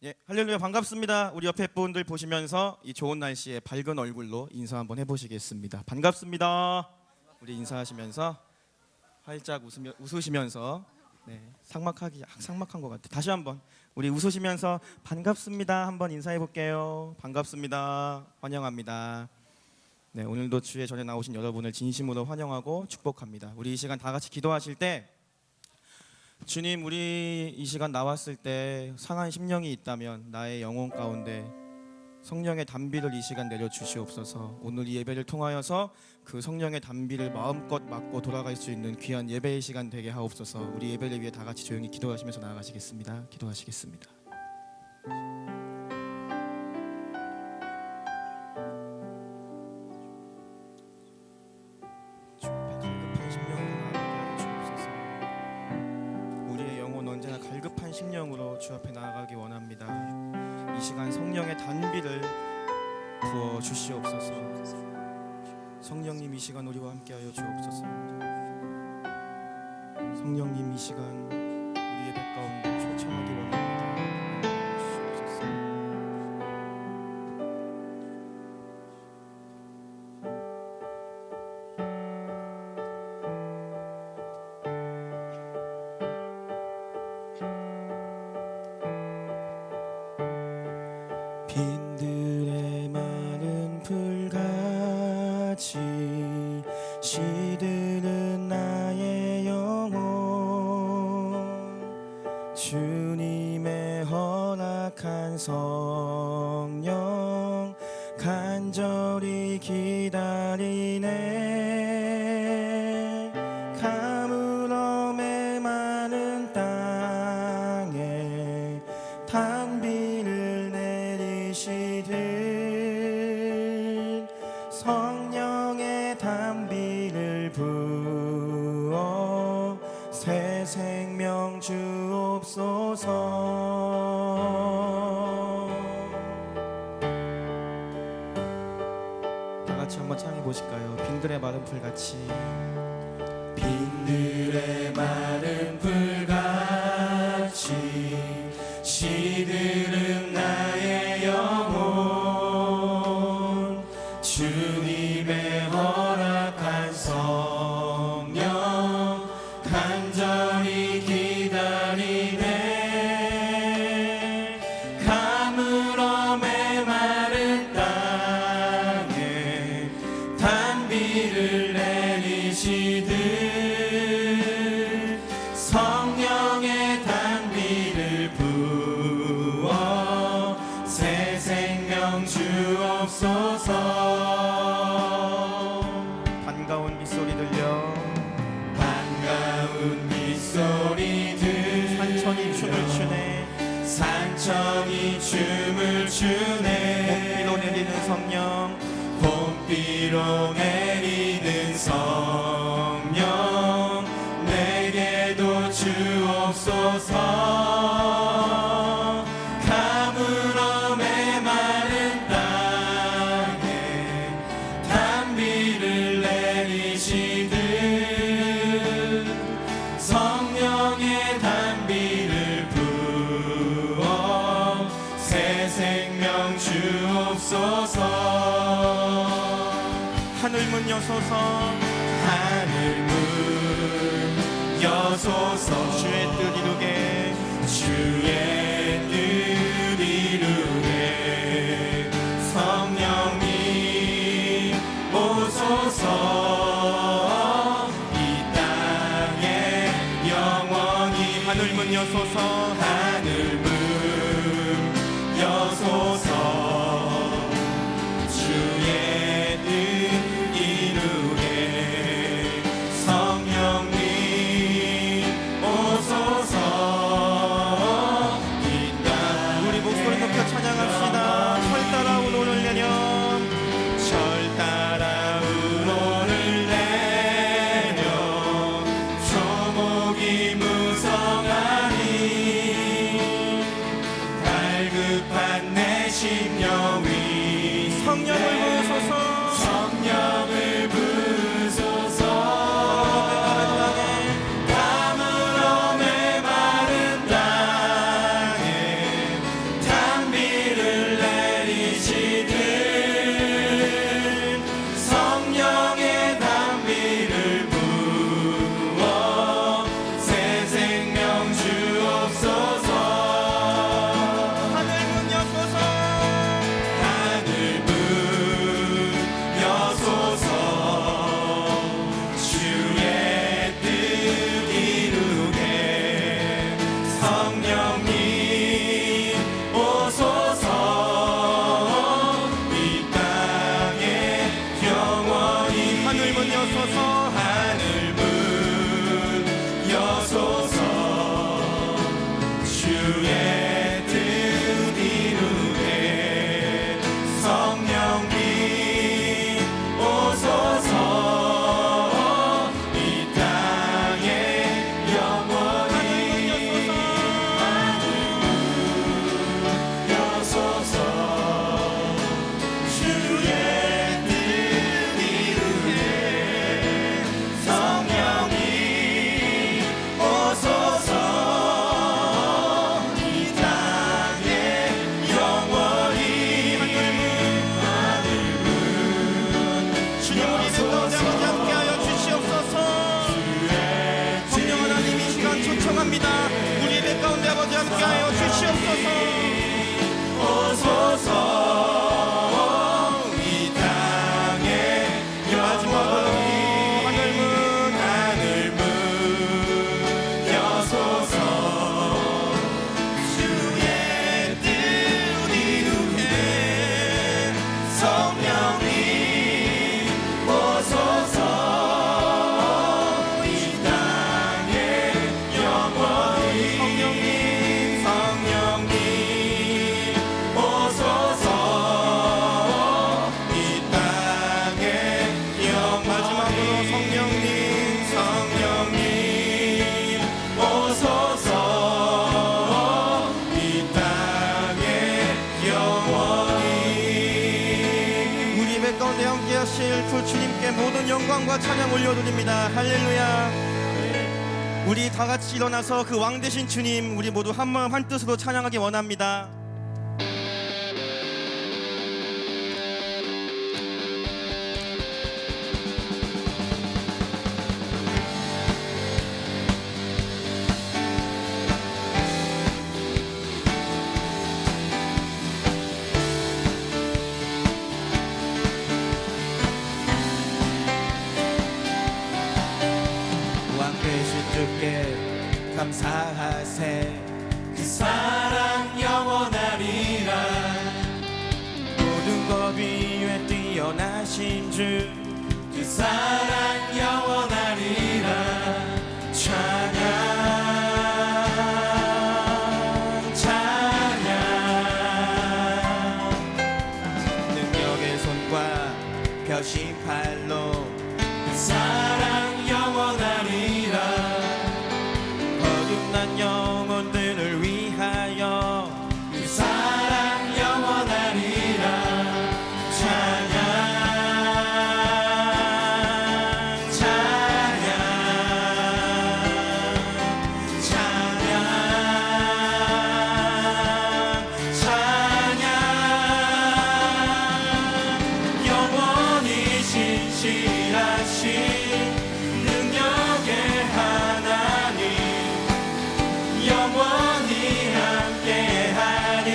예, 할렐루야 반갑습니다. 우리 옆에 분들 보시면서 이 좋은 날씨에 밝은 얼굴로 인사 한번 해보시겠습니다. 반갑습니다. 우리 인사하시면서 활짝 웃으시면서 삭막한 것 같아요. 다시 한번 우리 웃으시면서 반갑습니다 한번 인사해 볼게요. 반갑습니다. 환영합니다. 네, 오늘도 주의 전에 나오신 여러분을 진심으로 환영하고 축복합니다. 우리 이 시간 다 같이 기도하실 때 주님, 우리 이 시간 나왔을 때 상한 심령이 있다면 나의 영혼 가운데 성령의 단비를 이 시간 내려주시옵소서. 오늘 이 예배를 통하여서 그 성령의 단비를 마음껏 맞고 돌아갈 수 있는 귀한 예배의 시간 되게 하옵소서. 우리 예배를 위해 다 같이 조용히 기도하시면서 나아가시겠습니다. 기도하시겠습니다. 갈급한 심령으로 주 앞에 나아가기 원합니다. 이 시간 성령의 단비를 부어 주시옵소서. 성령님 이 시간 우리와 함께하여 주옵소서. 성령님 이 시간 우리 예배 가운데 초청하기 원합니다. 주시옵소서. 빈들의 마른 풀같이 시드는 나의 영혼, 주님의 허락한 성령 간절히 기다리네. 가물어 메마른 땅에 단비를 내리시듯 성령의 단비를 부어 새 생명 주옵소서. 다 같이 한번 찬양해 보실까요? 빈들의 마른 풀같이, 빈들의 마른 풀같이 시드는 나의 영혼, 주님의 허락한 성령 간절히 기다리네. 가물어 메마른 땅에 단비를 내리시듯 성령의 단비를 부어 새 생명 주옵소서. 반가운 빗소리 들려, 반가운 빗소리 들려, 산천이 춤을 추네, 산천이 춤을 추네. 봄비로 내리는 성령, 봄비로 내리는 성령 내게도 주옵소서. 가물어 메마른 땅에 단비를 내리시듯 성령의 단비를 부어 새 생명 주옵소서. 하늘문 여소서, 하늘문 여소서. 주의 뜻 이루게, 주의 뜻 이루게. 성령님 오소서. 이 땅에 영원히 하늘문 여소서, 하늘문 여소서. 주의 뜻 이루게. 성령님 오소서. 이 땅 우리 목소리 높여 찬양합시다. 철 따라 우노를 내려, 철 따라 우노를 내려. 초목이 무성하니 갈급한 내 심령이. 성령을 부으소서, 성령을 부으소서. 가물어 메마른 땅에 성령님 오소서 이 땅에 영원히 하늘 문 여소서 하늘 문 여소서 주의 뜻 이루게 성령님 오소서 이 땅에 영원히 하늘 문 여소서 주의 뜻 이루게 성령님 오소서 이 땅에 영원히 하늘 문 주님 우리 가운데 아버지 함께하여 주시옵소서. 성령 하나님 이 시간 초청합니다. 우리 배 가운데 아버지 함께하여 주시옵소서. 오소서 이 땅에 마지막으로 하늘 문 여소서 주의 뜻 이루게 성령님 오소서 이 땅에 영원히 성령님 오소서 이 땅에 마지막으로 성령님 오소서 이 땅에 영원히 우리 배 가운데 함께하실 그 주님께 모든 영광과 찬양 올려드립니다. 할렐루야. 우리 다 같이 일어나서 그 왕 되신 주님 우리 모두 한 마음 한 뜻으로 찬양하기 원합니다. 왕 되신 주께 감사하세 그 사랑 영원하리라 모든 것 위에 뛰어나신 주 그 사랑 영원하리라 찬양 능력의 손과 벼신 팔로 그 사랑 영원하리라 거듭난 영혼들을 위하여 그 사랑 영원하리라 찬양 영원히 신실하신 능력의 하나님 영원히 함께하리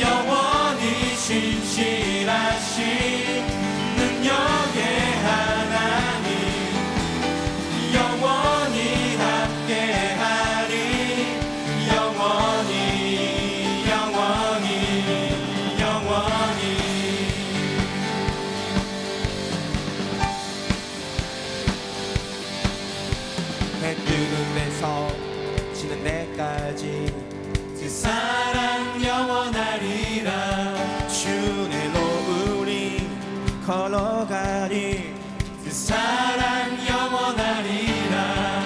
영원히 신실하신 능력의 하나님 영원히 함께하리 영원히 해 뜨는 데서 지는 데까지 그 사랑 영원하리라 주내로 우리 걸어가리 그 사랑 영원하리라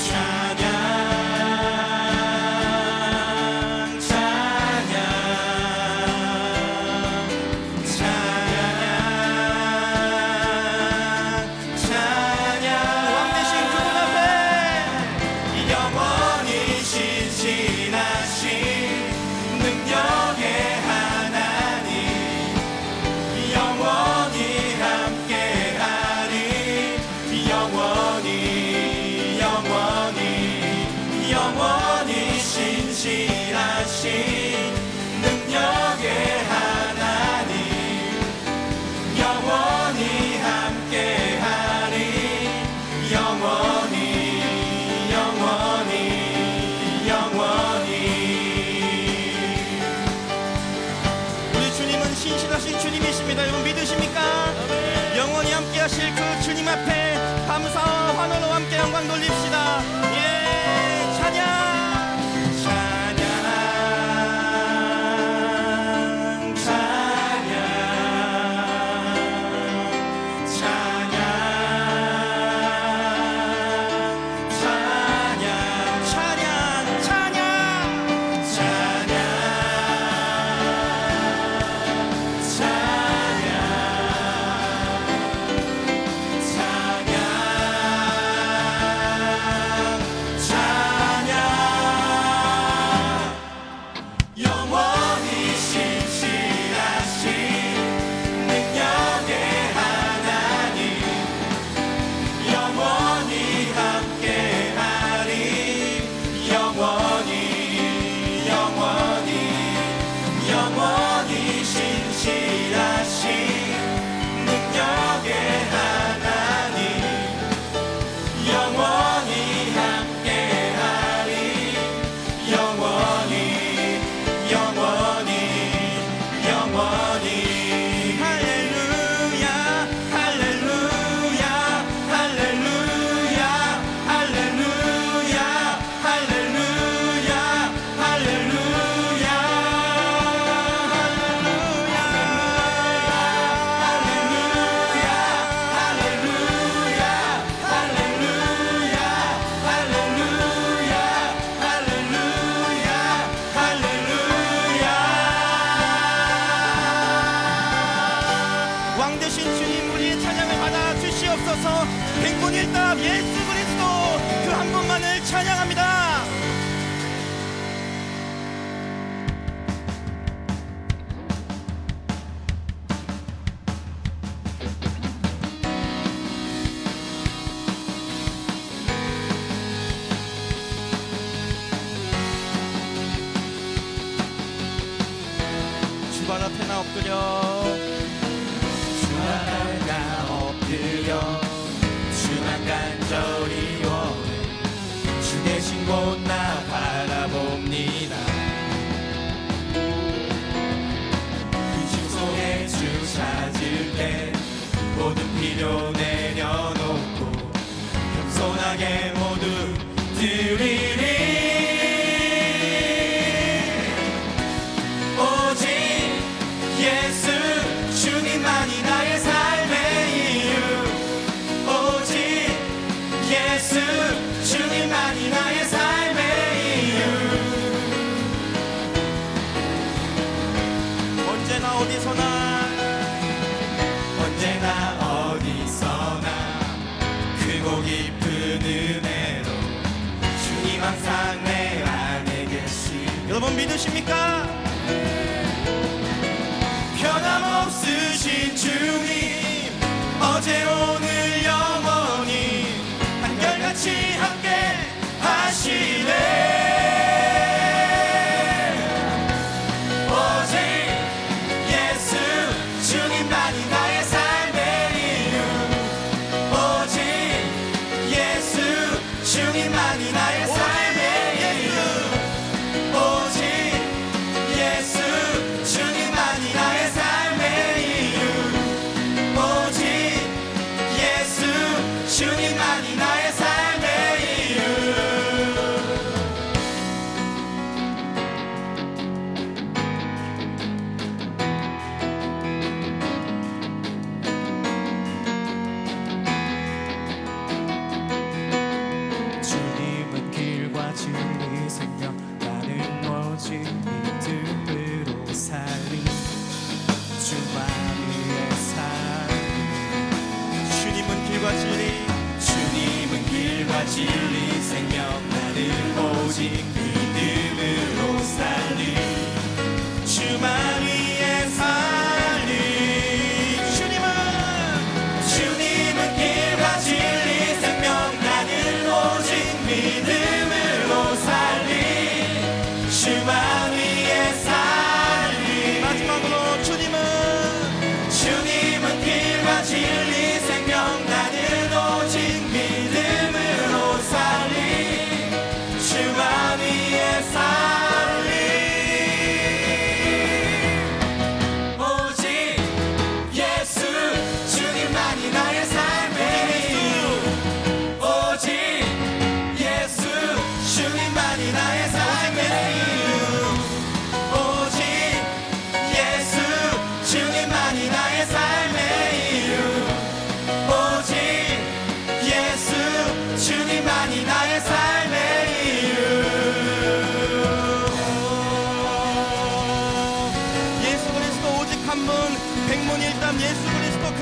찬양 왕 되신 주 앞에 영원히 신실하신 능력의 하나님 영원히 함께하리 영원히 신실하신 능력의 하나님 영원히 함께하리 영원히 영원히 영원히. 우리 주님은 신실하신 주님이십니다. 여러분 믿으십니까? 영원히 함께 하실 그 주님 앞에 감사와 환호로 함께 영광 돌립시다. 예, 찬양 찬양 찬양 찬양 찬양 백군일답 예수 그리스도 그 한 분만을 찬양합니다. 주발 앞에 나 엎드려 주발 앞에 나 엎드려 주만 간절히 원해 주 계신 곳 나 바라봅니다. 그 주소에 주 찾을 때 모든 필요 내려놓고 겸손하게 모두 드리리. 오직 예수 주님만이 나의 삶의 이유. 오직 예수 주님만이 나의 삶의 이유. 언제나 어디서나 언제나 어디서나 크고 깊은 은혜로 주님 항상 내 안에 계시. 여러분 믿으십니까? 변함없으신 주님 어제 오늘 영원히 한결같이 함께 하시네. 오직 예수 주님만이 나의 삶의 이유. 오직 예수 주님만이 나의 삶의 이유. 오직 예수 주님만이 나의 삶의 이유. 오직 예수 주님만이 나의 삶의 이유. 주님은 길과 진리 생명 나는 오직 믿음으로 살리 주만의 삶. 주님은 길과 진리 주님은 길과 진리 생명 나는 오직 믿음으로 살리 주만 위에 살리. 주님은 길과 진리 생명 나는 오직 믿음으로 살리 주만 위에 살리. 마지막으로 주님은 길과 진리 생명 나는 오직 믿음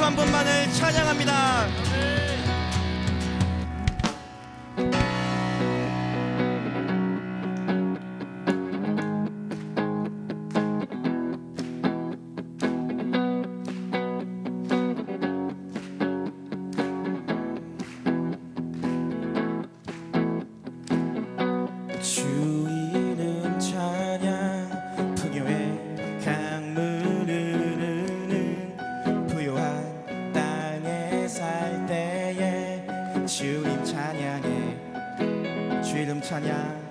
한 분만을 찬양합니다. 주 이름 찬양 풍요의 강물 흐르는 부요한 땅에 살 때에 주님 찬양해 주 이름 찬양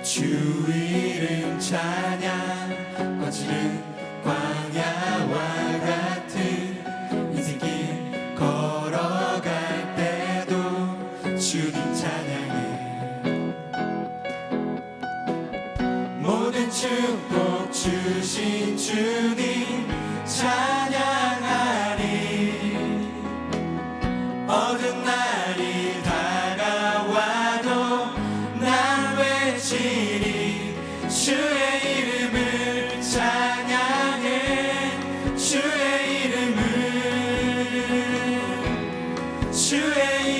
주 이름 찬양 거칠은 광야와 같은 인생길 걸어갈 때도 주님 찬양해 모든 축복 주신 주님 찬양하리 어두운 날이 다가와도 난 외치리 주의 이름을 찬양해 주의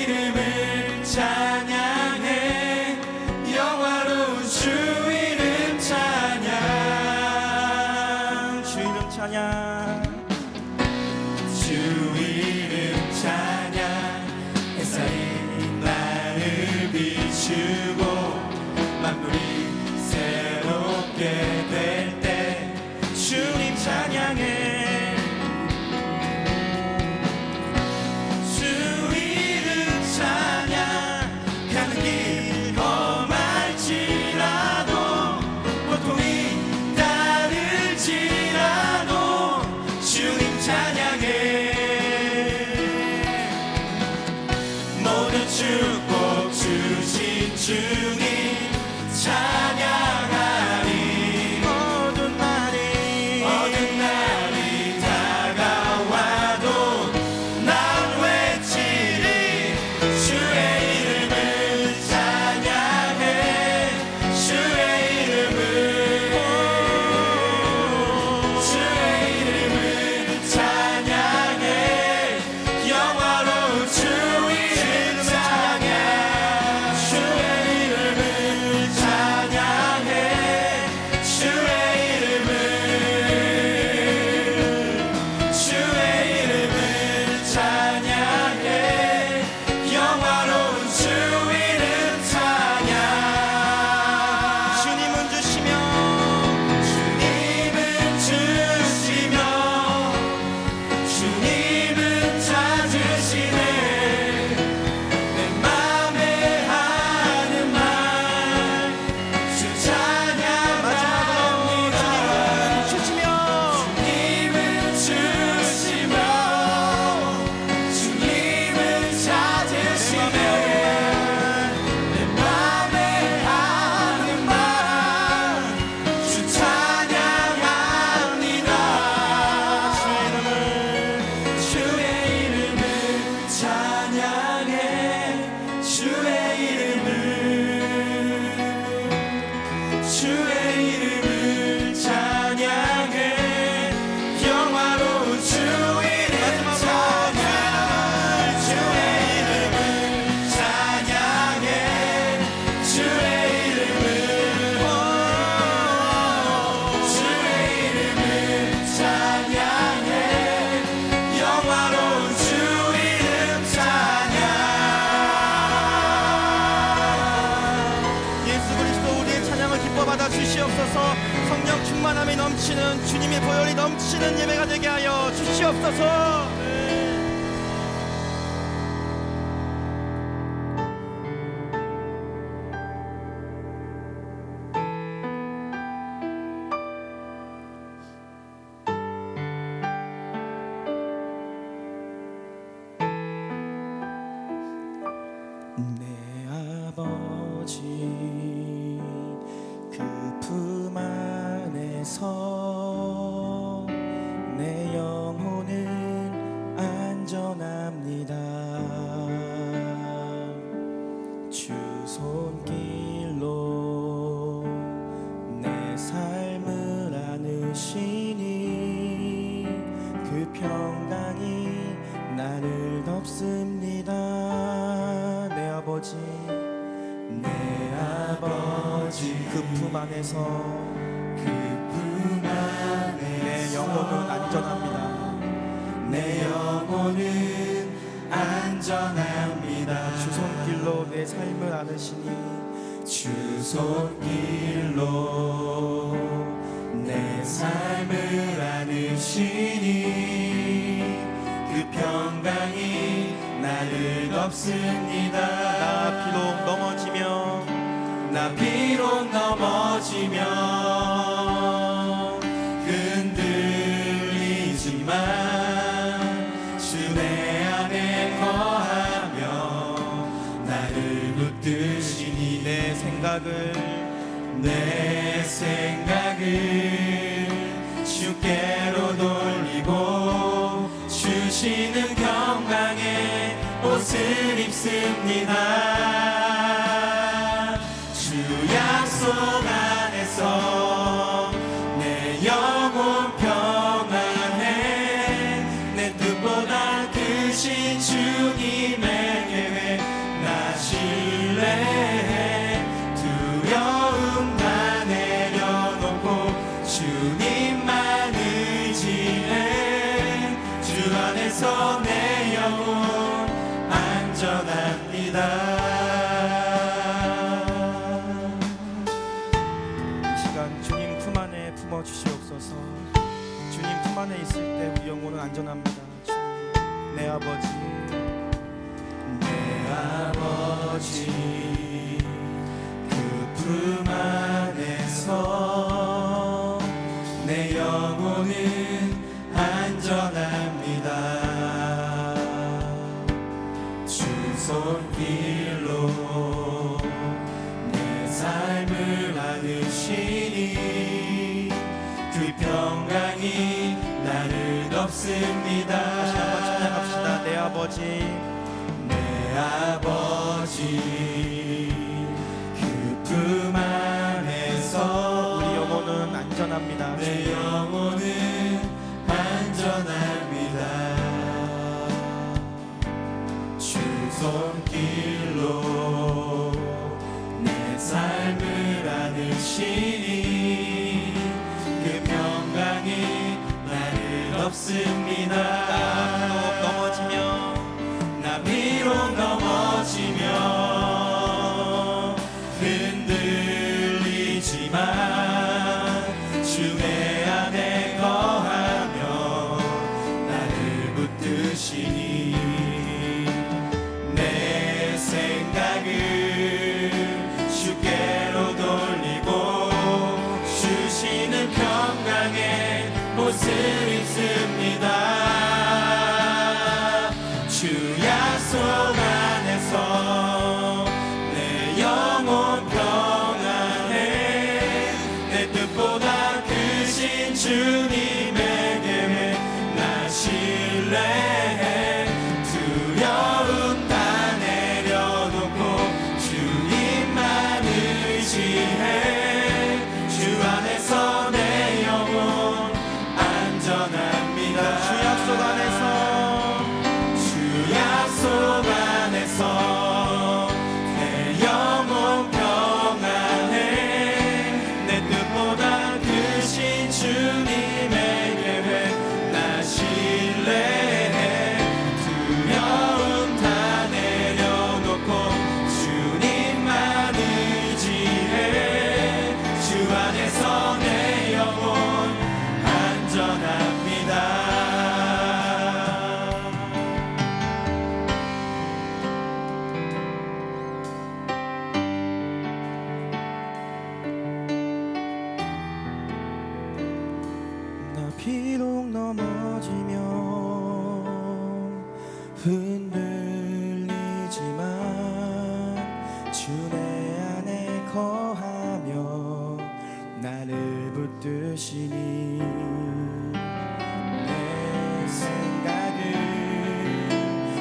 이름을 찬양해 영화로운 주 이름 찬양 주 이름 찬양 주 이름 찬양 햇살이 나를 비추고 만물이 새롭게 될 때 주님 찬양해 주 이름 찬양 가는 길 험할지라도 고통이 따를지라도 주님 찬양해 모든 축복 주신 주님 찬양하리 어두운 날이 다가와도 난 외치리 주의 이름을 찬양해 주의 이름을 찬양해 영화로운 주 이름 찬양 주의 이름을 찬양해 주의 이름을 찬양해 영화로운 주 이름 찬양 주님은 주시며 주님은 찾으시네 내 맘에 하는 말 주 찬양합니다 주님은 주시며 주님은 찾으시네 내 맘에 하는 말 주 찬양합니다 주의 이름을 찬양해 주의 이름을 찬양해 영화로운 주 이름 찬양 주의 이름을 찬양해 주의 이름을 찬양해 영화로운 주 이름 찬양 예수 그리스도 우리의 찬양을 기뻐 받아 주시옵소서. 성령 충만함이 넘치는 주님의 보혈이 넘치는 예배가 되게 하여 주시옵소서. 내 아버지 그 품 안에서 내 영혼은 안전합니다 주 손길로 내 삶을 안으시니 그 평강 아버지 내 아버지 그 품 안에서 그 품 안에서 내 영혼은 안전합니다. 내 영혼은 안전합니다. 주 손길로 내 삶을 안으시니 주 손길로 내 삶을 안으시니 그 평강이 나를 덮습니다. 나 비록 넘어지며 흔들리지만 주 내 안에 거하며 나를 붙드시니 내 생각을 주께로 돌리고 주시는 평강의 옷을 입습니다. 주 약속 안에서 내 영혼 평안해. 내 뜻보다 크신 주님의 계획 나 신뢰해. 두려움 다 내려놓고 주님만 의지해. 주 안에서 내 영혼 안전합니다. 주님 품 안에 품어 주시옵소서. 주님 품 안에 있을 때 우리 영혼은 안전합니다. 주님, 내 아버지 그 품 안에서 내 영혼은 안전합니다. 주 손길로 내 삶을 안으시니 그 평강이 나를 덮습니다. 다시 한번 찬양합시다. 내 아버지 그 품 안에서 우리 영혼은 안전합니다. 내 영혼은 안전합니다. 주 손길로 내 삶을 안으시니 그 평강이 나를 덮습니다. 나 비록 넘어지며 흔들리지만 주 내 안에 거하며 나를 붙드시니 내 생각을 주께로 돌리고 주시는 평강의 옷을 입습니다. 주 약속 안에서 내 영혼 평안해. 내 뜻보다 크신 주님의 계획 나 신뢰해. 두려움 다 내려놓고 주님만 의지해. 주 안에서 내 영혼 안전합니다. 주 약속 안에서 내 영혼 평안해. 내 뜻보다 크신 주님의 계획 나 신뢰해. 두려움 다 내려놓고 주님만 의지해. 주 안에서 내 영혼 안전합니다. 비록 넘어지며 흔들리지만 주 내 안에 거하며 나를 붙드시니 내 생각을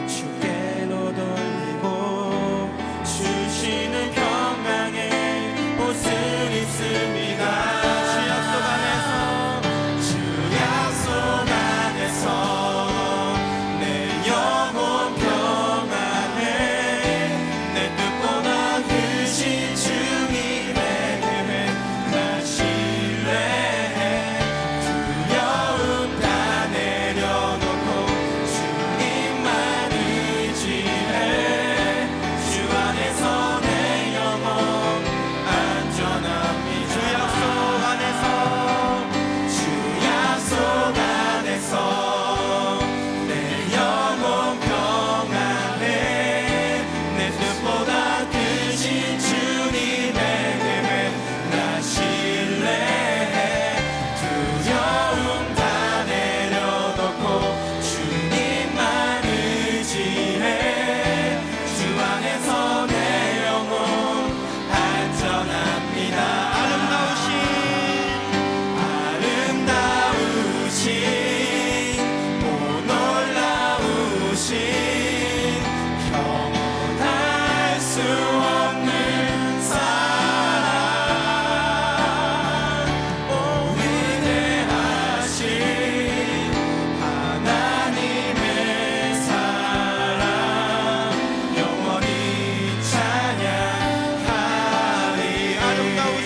주께로 돌리고 주시는 평강의 옷을 입습니다. 주 약속 안에서 없는 사랑 오 위대하신 하나님의 사랑 영원히 찬양하리 아름다우신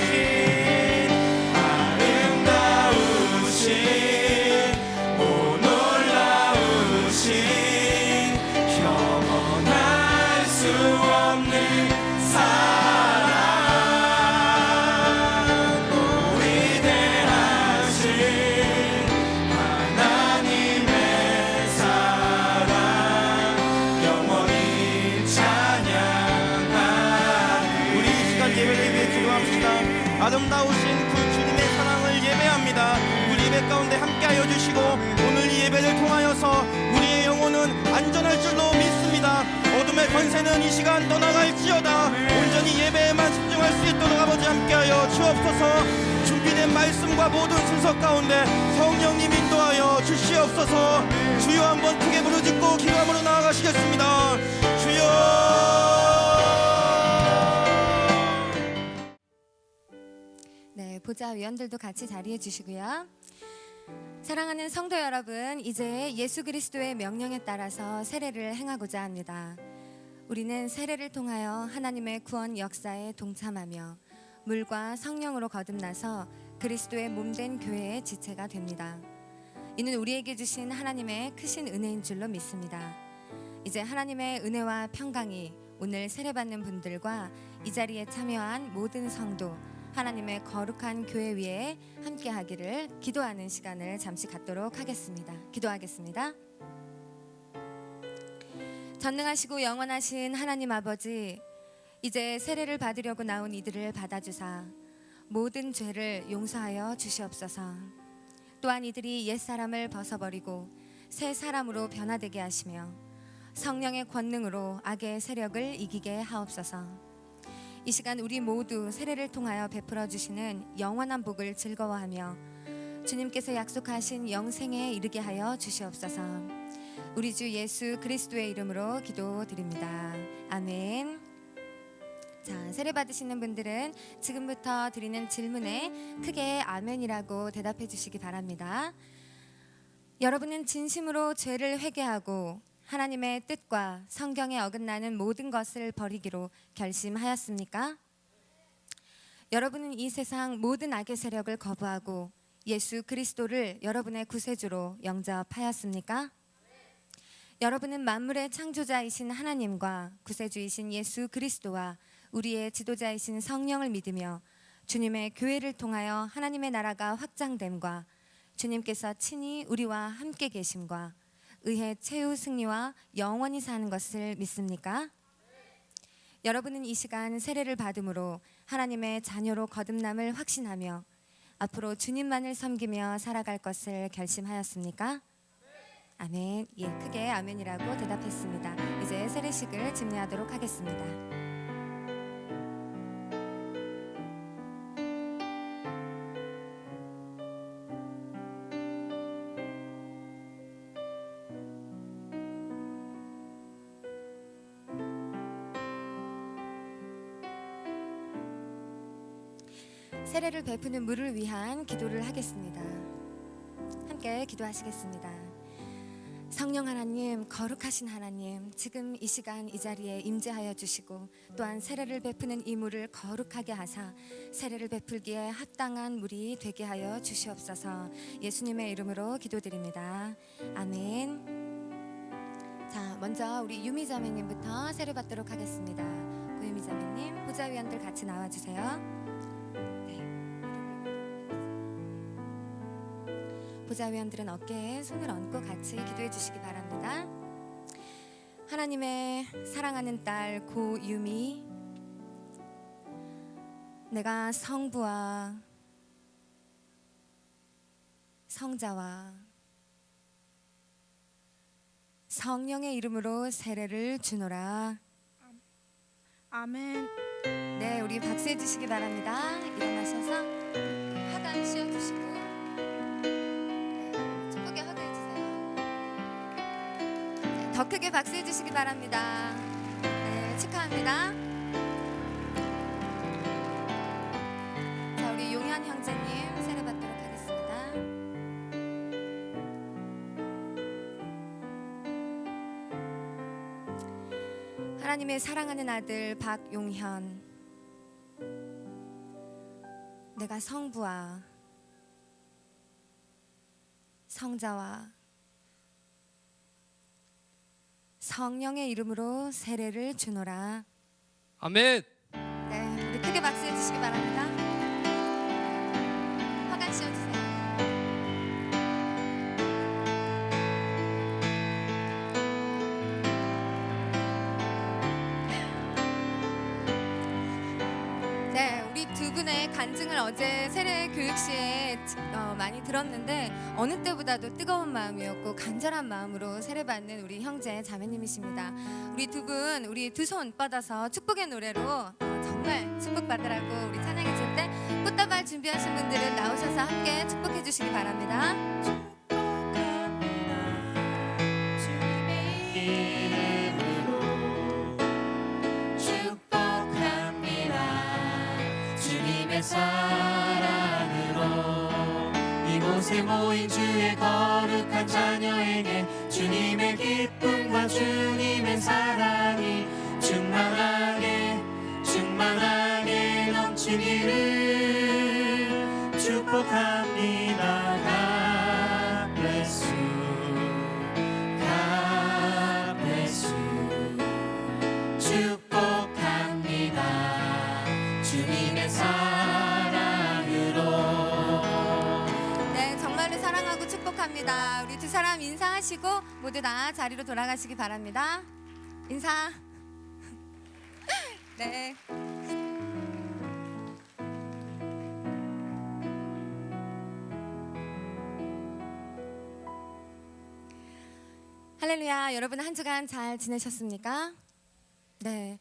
오 놀라우신 영원할 수 없는 사랑 오 위대하신 하나님의 사랑 영원히 찬양하리 우리 이 시간 예배를 위해 기도합시다. 아름다우신 그 주님의 사랑을 예배합니다. 우리 예배 가운데 함께하여 주시고 오늘 이 예배를 통하여서 우리의 영혼은 안전할 줄로 믿습니다. 어둠의 권세는 이 시간 떠나갈지어다. 온전히 예배에만 집중할 수 있도록 아버지 함께하여 주옵소서. 준비된 말씀과 모든 순서 가운데 성령님 인도하여 주시옵소서. 주여 한번 크게 부르짖고 기도함으로 나아가시겠습니다. 주여. 네, 보좌 위원들도 같이 자리해 주시고요. 사랑하는 성도 여러분, 이제 예수 그리스도의 명령에 따라서 세례를 행하고자 합니다. 우리는 세례를 통하여 하나님의 구원 역사에 동참하며 물과 성령으로 거듭나서 그리스도의 몸된 교회의 지체가 됩니다. 이는 우리에게 주신 하나님의 크신 은혜인 줄로 믿습니다. 이제 하나님의 은혜와 평강이 오늘 세례받는 분들과 이 자리에 참여한 모든 성도, 하나님의 거룩한 교회 위에 함께하기를 기도하는 시간을 잠시 갖도록 하겠습니다. 기도하겠습니다. 전능하시고 영원하신 하나님 아버지, 이제 세례를 받으려고 나온 이들을 받아주사 모든 죄를 용서하여 주시옵소서. 또한 이들이 옛사람을 벗어버리고 새 사람으로 변화되게 하시며 성령의 권능으로 악의 세력을 이기게 하옵소서. 이 시간 우리 모두 세례를 통하여 베풀어 주시는 영원한 복을 즐거워하며 주님께서 약속하신 영생에 이르게 하여 주시옵소서. 우리 주 예수 그리스도의 이름으로 기도드립니다. 아멘. 자, 세례 받으시는 분들은 지금부터 드리는 질문에 크게 아멘이라고 대답해 주시기 바랍니다. 여러분은 진심으로 죄를 회개하고 하나님의 뜻과 성경에 어긋나는 모든 것을 버리기로 결심하였습니까? 여러분은 이 세상 모든 악의 세력을 거부하고 예수 그리스도를 여러분의 구세주로 영접하였습니까? 여러분은 만물의 창조자이신 하나님과 구세주이신 예수 그리스도와 우리의 지도자이신 성령을 믿으며 주님의 교회를 통하여 하나님의 나라가 확장됨과 주님께서 친히 우리와 함께 계심과 의의 최후 승리와 영원히 사는 것을 믿습니까? 여러분은 이 시간 세례를 받음으로 하나님의 자녀로 거듭남을 확신하며 앞으로 주님만을 섬기며 살아갈 것을 결심하였습니까? 아멘. 예, 크게 아멘이라고 대답했습니다. 이제 세례식을 집례하도록 하겠습니다. 세례를 베푸는 물을 위한 기도를 하겠습니다. 함께 기도하시겠습니다. 성령 하나님, 거룩하신 하나님, 지금 이 시간 이 자리에 임재하여 주시고 또한 세례를 베푸는 이 물을 거룩하게 하사 세례를 베풀기에 합당한 물이 되게 하여 주시옵소서. 예수님의 이름으로 기도드립니다. 아멘. 자, 먼저 우리 유미자매님부터 세례 받도록 하겠습니다. 고유미자매님, 보좌위원들 같이 나와주세요. 보좌위원들은 어깨에 손을 얹고 같이 기도해 주시기 바랍니다. 하나님의 사랑하는 딸 고유미, 내가 성부와 성자와 성령의 이름으로 세례를 주노라. 아멘. 네, 우리 박수해 주시기 바랍니다. 일어나셔서 하관 씌워주시고 축복의 허그해 주세요. 네, 더 크게 박수해 주시기 바랍니다. 네, 축하합니다. 하나님의 사랑하는 아들 박용현, 내가 성부와 성자와 성령의 이름으로 세례를 주노라. 아멘. 네, 우리 크게 박수해 주시기 바랍니다. 화관 씌워주세요. 네, 우리 두 분의 간증을 어제 세례 교육 시에 많이 들었는데 어느 때보다도 뜨거운 마음이었고 간절한 마음으로 세례받는 우리 형제 자매님이십니다. 우리 두 분, 우리 두 손 뻗어서 축복의 노래로 정말 축복받으라고 우리 찬양해 줄 때 꽃다발 준비하신 분들은 나오셔서 함께 축복해 주시기 바랍니다. 주님의 사랑으로 이곳에 모인 주의 거룩한 자녀에게 주님의 기쁨과 주님의 사랑이 충만하게 충만하게 넘치기를 축복합니다. God bless you. God bless you. 축복합니다. 주님의 사랑으로. 네, 정말로 사랑하고 축복합니다. 우리 두 사람 인사하시고 모두 다 자리로 돌아가시기 바랍니다. 인사. 네. 할렐루야. 여러분 한 주간 잘 지내셨습니까? 네.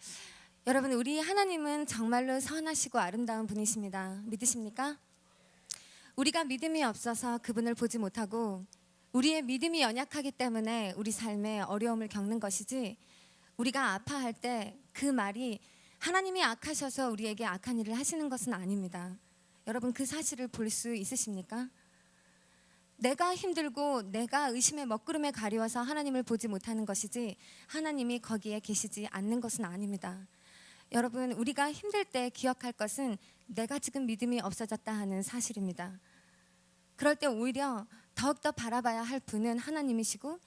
여러분, 우리 하나님은 정말로 선하시고 아름다운 분이십니다. 믿으십니까? 우리가 믿음이 없어서 그분을 보지 못하고 우리의 믿음이 연약하기 때문에 우리 삶에 어려움을 겪는 것이지, 우리가 아파할 때 그 말이 하나님이 악하셔서 우리에게 악한 일을 하시는 것은 아닙니다. 여러분, 그 사실을 볼 수 있으십니까? 내가 힘들고 내가 의심의 먹구름에 가리워서 하나님을 보지 못하는 것이지 하나님이 거기에 계시지 않는 것은 아닙니다. 여러분, 우리가 힘들 때 기억할 것은 내가 지금 믿음이 없어졌다 하는 사실입니다. 그럴 때 오히려 더욱더 바라봐야 할 분은 하나님이시고,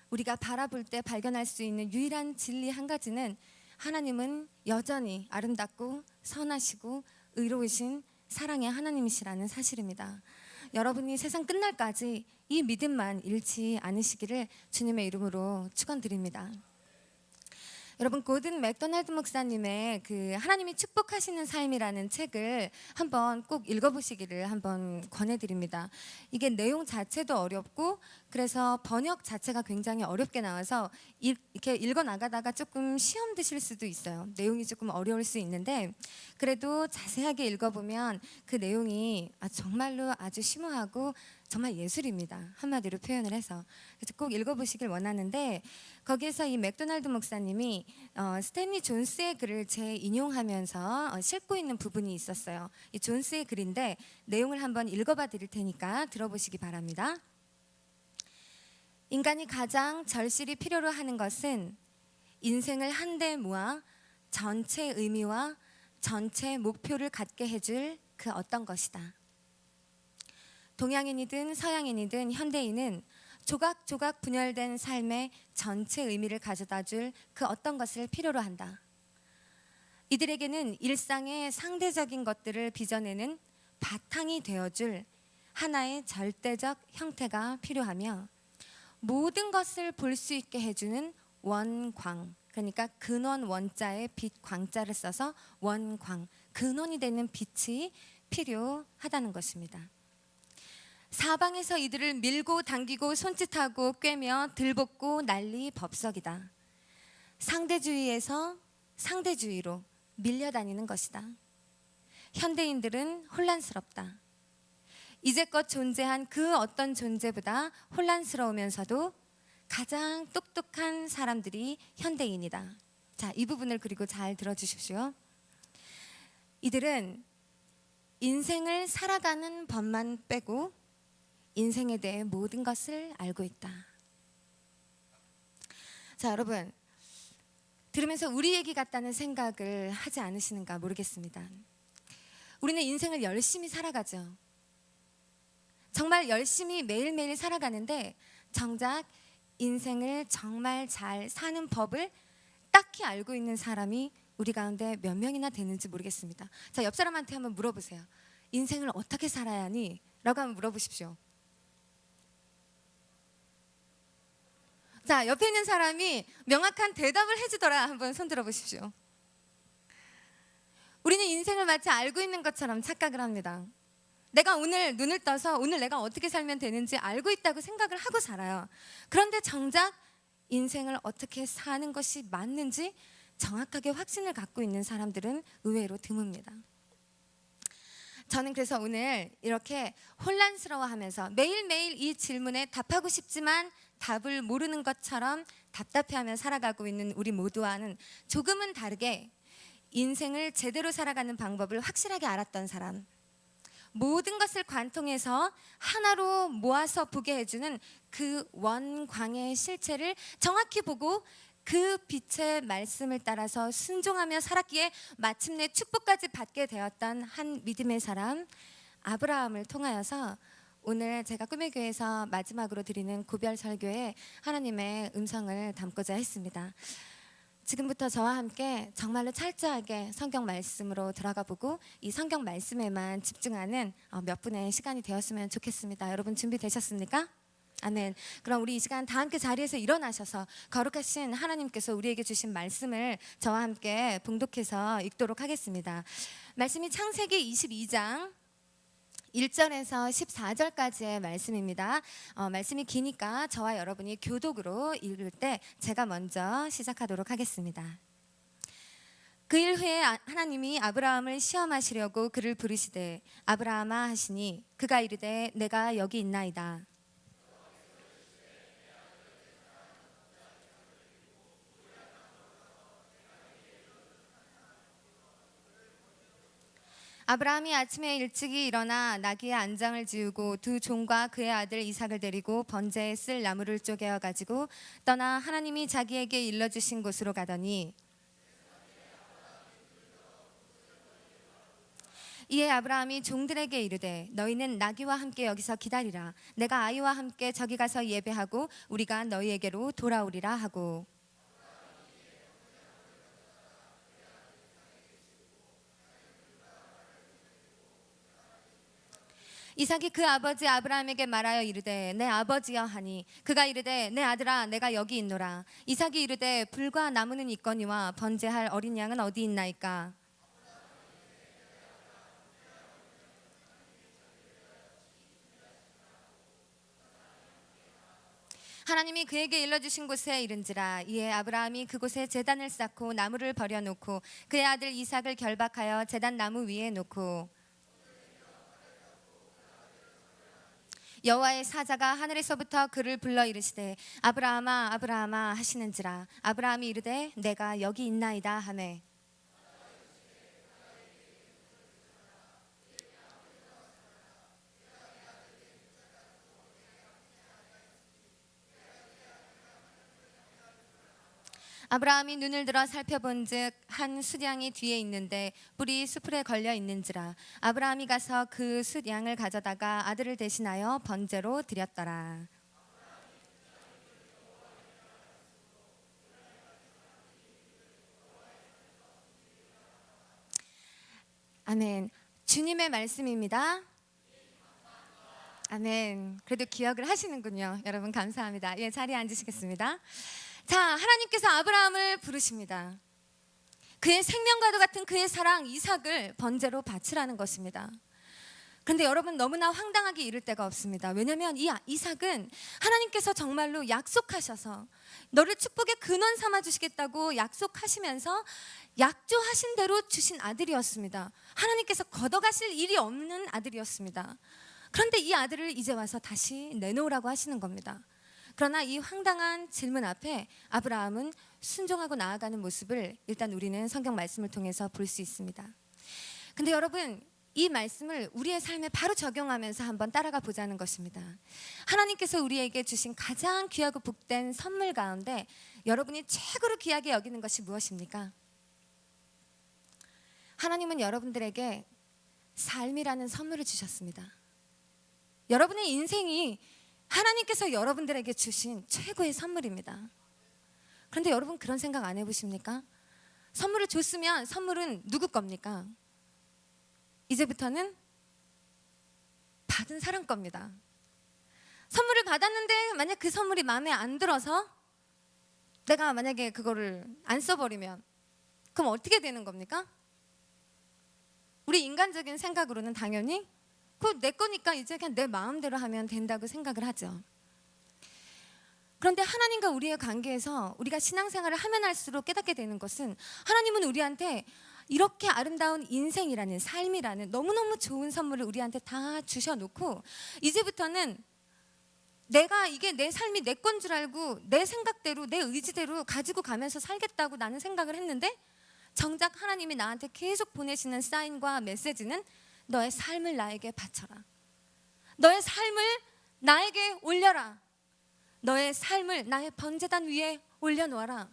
우리가 바라볼 때 발견할 수 있는 유일한 진리 한 가지는 하나님은 여전히 아름답고 선하시고 의로우신 사랑의 하나님이시라는 사실입니다. 여러분이 세상 끝날까지 이 믿음만 잃지 않으시기를 주님의 이름으로 축원드립니다. 여러분, 고든 맥도날드 목사님의 그 하나님이 축복하시는 삶이라는 책을 한번 꼭 읽어보시기를 한번 권해드립니다. 이게 내용 자체도 어렵고 그래서 번역 자체가 굉장히 어렵게 나와서 이렇게 읽어나가다가 조금 시험 드실 수도 있어요. 내용이 조금 어려울 수 있는데 그래도 자세하게 읽어보면 그 내용이 정말로 아주 심오하고 정말 예술입니다. 한마디로 표현을 해서. 그래서 꼭 읽어보시길 원하는데, 거기에서 이 맥도날드 목사님이 스탠리 존스의 글을 재인용하면서 싣고 있는 부분이 있었어요. 이 존스의 글인데 내용을 한번 읽어봐 드릴 테니까 들어보시기 바랍니다. 인간이 가장 절실히 필요로 하는 것은 인생을 한데 모아 전체 의미와 전체 목표를 갖게 해줄 그 어떤 것이다. 동양인이든 서양인이든 현대인은 조각조각 분열된 삶의 전체 의미를 가져다 줄 그 어떤 것을 필요로 한다. 이들에게는 일상의 상대적인 것들을 빚어내는 바탕이 되어줄 하나의 절대적 형태가 필요하며, 모든 것을 볼 수 있게 해주는 원광, 그러니까 근원 원자의 빛 광자를 써서 원광, 근원이 되는 빛이 필요하다는 것입니다. 사방에서 이들을 밀고 당기고 손짓하고 꿰며 들볶고 난리 법석이다. 상대주의에서 상대주의로 밀려다니는 것이다. 현대인들은 혼란스럽다. 이제껏 존재한 그 어떤 존재보다 혼란스러우면서도 가장 똑똑한 사람들이 현대인이다. 자, 이 부분을 그리고 잘 들어주십시오. 이들은 인생을 살아가는 법만 빼고 인생에 대해 모든 것을 알고 있다. 자, 여러분, 들으면서 우리 얘기 같다는 생각을 하지 않으시는가 모르겠습니다. 우리는 인생을 열심히 살아가죠. 정말 열심히 매일매일 살아가는데 정작 인생을 정말 잘 사는 법을 딱히 알고 있는 사람이 우리 가운데 몇 명이나 되는지 모르겠습니다. 자, 옆 사람한테 한번 물어보세요. 인생을 어떻게 살아야 하니? 라고 한번 물어보십시오. 자, 옆에 있는 사람이 명확한 대답을 해주더라. 한번 손 들어보십시오. 우리는 인생을 마치 알고 있는 것처럼 착각을 합니다. 내가 오늘 눈을 떠서 오늘 내가 어떻게 살면 되는지 알고 있다고 생각을 하고 살아요. 그런데 정작 인생을 어떻게 사는 것이 맞는지 정확하게 확신을 갖고 있는 사람들은 의외로 드뭅니다. 저는 그래서 오늘 이렇게 혼란스러워하면서 매일매일 이 질문에 답하고 싶지만 답을 모르는 것처럼 답답해하며 살아가고 있는 우리 모두와는 조금은 다르게 인생을 제대로 살아가는 방법을 확실하게 알았던 사람, 모든 것을 관통해서 하나로 모아서 보게 해주는 그 원광의 실체를 정확히 보고 그 빛의 말씀을 따라서 순종하며 살았기에 마침내 축복까지 받게 되었던 한 믿음의 사람 아브라함을 통하여서 오늘 제가 꿈의 교회에서 마지막으로 드리는 고별 설교에 하나님의 음성을 담고자 했습니다. 지금부터 저와 함께 정말로 철저하게 성경 말씀으로 들어가 보고 이 성경 말씀에만 집중하는 몇 분의 시간이 되었으면 좋겠습니다. 여러분 준비되셨습니까? 아멘. 그럼 우리 이 시간 다 함께 자리에서 일어나셔서 거룩하신 하나님께서 우리에게 주신 말씀을 저와 함께 봉독해서 읽도록 하겠습니다. 말씀이 창세기 22장 1절에서 14절까지의 말씀입니다. 말씀이 기니까 저와 여러분이 교독으로 읽을 때 제가 먼저 시작하도록 하겠습니다. 그 일 후에 하나님이 아브라함을 시험하시려고 그를 부르시되 아브라함아 하시니 그가 이르되 내가 여기 있나이다. 아브라함이 아침에 일찍이 일어나 나귀의 안장을 지우고 두 종과 그의 아들 이삭을 데리고 번제에 쓸 나무를 쪼개어 가지고 떠나 하나님이 자기에게 일러주신 곳으로 가더니 이에 아브라함이 종들에게 이르되 너희는 나귀와 함께 여기서 기다리라. 내가 아이와 함께 저기 가서 예배하고 우리가 너희에게로 돌아오리라 하고 이삭이 그 아버지 아브라함에게 말하여 이르되 내 아버지여 하니 그가 이르되 내 아들아 내가 여기 있노라. 이삭이 이르되 불과 나무는 있거니와 번제할 어린 양은 어디 있나이까. 하나님이 그에게 일러주신 곳에 이른지라. 이에 아브라함이 그곳에 제단을 쌓고 나무를 버려놓고 그의 아들 이삭을 결박하여 제단 나무 위에 놓고 여호와의 사자가 하늘에서부터 그를 불러 이르시되 아브라함아 아브라함아 하시는지라. 아브라함이 이르되 내가 여기 있나이다 하매 아브라함이 눈을 들어 살펴본즉 한 숫양이 뒤에 있는데 뿔이 수풀에 걸려 있는지라. 아브라함이 가서 그 숫양을 가져다가 아들을 대신하여 번제로 드렸더라. 아멘. 주님의 말씀입니다. 아멘. 그래도 기억을 하시는군요. 여러분 감사합니다. 예, 자리에 앉으시겠습니다. 자, 하나님께서 아브라함을 부르십니다. 그의 생명과도 같은 그의 사랑 이삭을 번제로 바치라는 것입니다. 그런데 여러분 너무나 황당하게 이를 데가 없습니다. 왜냐하면 이 이삭은 하나님께서 정말로 약속하셔서 너를 축복의 근원 삼아 주시겠다고 약속하시면서 약조하신 대로 주신 아들이었습니다. 하나님께서 걷어가실 일이 없는 아들이었습니다. 그런데 이 아들을 이제 와서 다시 내놓으라고 하시는 겁니다. 그러나 이 황당한 질문 앞에 아브라함은 순종하고 나아가는 모습을 일단 우리는 성경 말씀을 통해서 볼 수 있습니다. 근데 여러분 이 말씀을 우리의 삶에 바로 적용하면서 한번 따라가 보자는 것입니다. 하나님께서 우리에게 주신 가장 귀하고 복된 선물 가운데 여러분이 최고로 귀하게 여기는 것이 무엇입니까? 하나님은 여러분들에게 삶이라는 선물을 주셨습니다. 여러분의 인생이 하나님께서 여러분들에게 주신 최고의 선물입니다. 그런데 여러분 그런 생각 안 해보십니까? 선물을 줬으면 선물은 누구 겁니까? 이제부터는 받은 사람 겁니다. 선물을 받았는데 만약 그 선물이 마음에 안 들어서 내가 만약에 그거를 안 써버리면 그럼 어떻게 되는 겁니까? 우리 인간적인 생각으로는 당연히 그거 내 거니까 이제 그냥 내 마음대로 하면 된다고 생각을 하죠. 그런데 하나님과 우리의 관계에서 우리가 신앙생활을 하면 할수록 깨닫게 되는 것은 하나님은 우리한테 이렇게 아름다운 인생이라는 삶이라는 너무너무 좋은 선물을 우리한테 다 주셔놓고 이제부터는 내가 이게 내 삶이 내 건 줄 알고 내 생각대로 내 의지대로 가지고 가면서 살겠다고 나는 생각을 했는데 정작 하나님이 나한테 계속 보내시는 사인과 메시지는 너의 삶을 나에게 바쳐라. 너의 삶을 나에게 올려라. 너의 삶을 나의 번제단 위에 올려놓아라.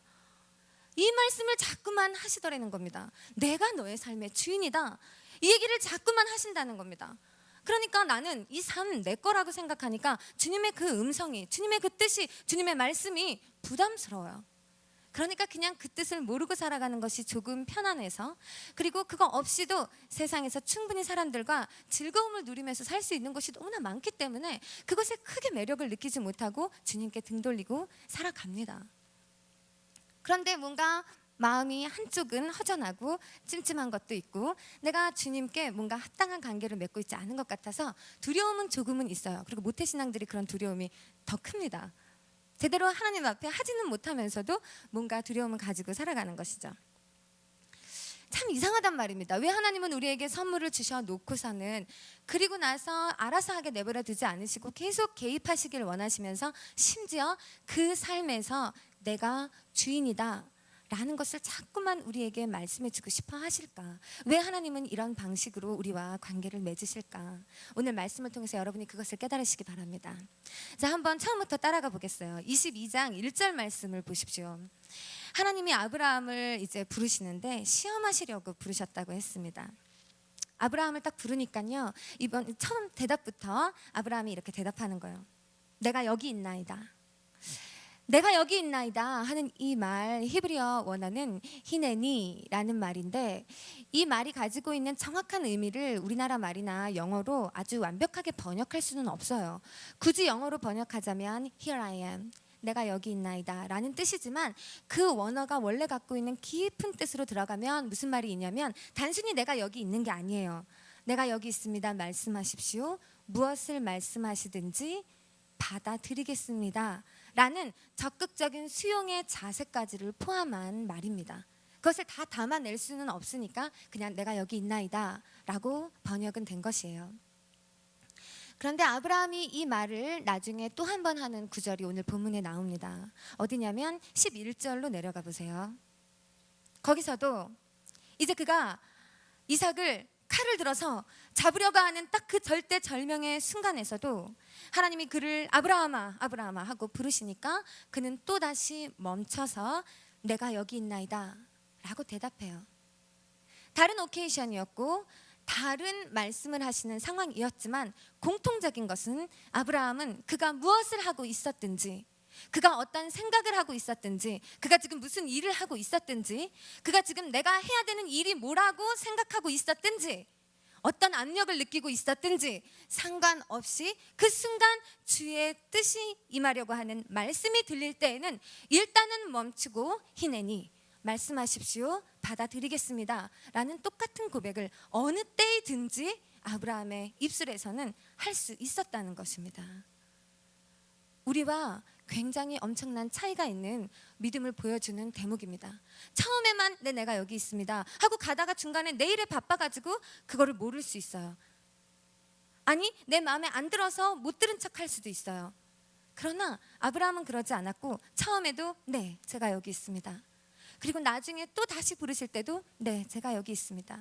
이 말씀을 자꾸만 하시더라는 겁니다. 내가 너의 삶의 주인이다. 이 얘기를 자꾸만 하신다는 겁니다. 그러니까 나는 이 삶 내 거라고 생각하니까 주님의 그 음성이, 주님의 그 뜻이, 주님의 말씀이 부담스러워요. 그러니까 그냥 그 뜻을 모르고 살아가는 것이 조금 편안해서, 그리고 그거 없이도 세상에서 충분히 사람들과 즐거움을 누리면서 살 수 있는 것이 너무나 많기 때문에 그것에 크게 매력을 느끼지 못하고 주님께 등 돌리고 살아갑니다. 그런데 뭔가 마음이 한쪽은 허전하고 찜찜한 것도 있고 내가 주님께 뭔가 합당한 관계를 맺고 있지 않은 것 같아서 두려움은 조금은 있어요. 그리고 모태신앙들이 그런 두려움이 더 큽니다. 제대로 하나님 앞에 하지는 못하면서도 뭔가 두려움을 가지고 살아가는 것이죠. 참 이상하단 말입니다. 왜 하나님은 우리에게 선물을 주셔놓고서는 그리고 나서 알아서 하게 내버려 두지 않으시고 계속 개입하시길 원하시면서 심지어 그 삶에서 내가 주인이다 라는 것을 자꾸만 우리에게 말씀해주고 싶어 하실까? 왜 하나님은 이런 방식으로 우리와 관계를 맺으실까? 오늘 말씀을 통해서 여러분이 그것을 깨달으시기 바랍니다. 자, 한번 처음부터 따라가 보겠어요. 22장 1절 말씀을 보십시오. 하나님이 아브라함을 이제 부르시는데 시험하시려고 부르셨다고 했습니다. 아브라함을 딱 부르니까요, 이번 처음 대답부터 아브라함이 이렇게 대답하는 거예요. 내가 여기 있나이다. 내가 여기 있나이다 하는 이 말, 히브리어 원어는 히네니라는 말인데 이 말이 가지고 있는 정확한 의미를 우리나라 말이나 영어로 아주 완벽하게 번역할 수는 없어요. 굳이 영어로 번역하자면 Here I am, 내가 여기 있나이다 라는 뜻이지만 그 원어가 원래 갖고 있는 깊은 뜻으로 들어가면 무슨 말이 있냐면 단순히 내가 여기 있는 게 아니에요. 내가 여기 있습니다 말씀하십시오. 무엇을 말씀하시든지 받아들이겠습니다 라는 적극적인 수용의 자세까지를 포함한 말입니다. 그것을 다 담아낼 수는 없으니까 그냥 내가 여기 있나이다 라고 번역은 된 것이에요. 그런데 아브라함이 이 말을 나중에 또 한 번 하는 구절이 오늘 본문에 나옵니다. 어디냐면 11절로 내려가 보세요. 거기서도 이제 그가 이삭을 칼을 들어서 잡으려고 하는 딱 그 절대절명의 순간에서도 하나님이 그를 아브라함아 아브라함아 하고 부르시니까 그는 또다시 멈춰서 내가 여기 있나이다 라고 대답해요. 다른 오케이션이었고 다른 말씀을 하시는 상황이었지만 공통적인 것은 아브라함은 그가 무엇을 하고 있었든지, 그가 어떤 생각을 하고 있었든지, 그가 지금 무슨 일을 하고 있었든지, 그가 지금 내가 해야 되는 일이 뭐라고 생각하고 있었든지, 어떤 압력을 느끼고 있었든지 상관없이 그 순간 주의 뜻이 임하려고 하는 말씀이 들릴 때에는 일단은 멈추고 히네니 말씀하십시오 받아들이겠습니다 라는 똑같은 고백을 어느 때이든지 아브라함의 입술에서는 할 수 있었다는 것입니다. 우리와 굉장히 엄청난 차이가 있는 믿음을 보여주는 대목입니다. 처음에만 내가 여기 있습니다 하고 가다가 중간에 내 일에 바빠가지고 그거를 모를 수 있어요. 아니 내 마음에 안 들어서 못 들은 척 할 수도 있어요. 그러나 아브라함은 그러지 않았고 처음에도 네 제가 여기 있습니다. 그리고 나중에 또 다시 부르실 때도 네 제가 여기 있습니다.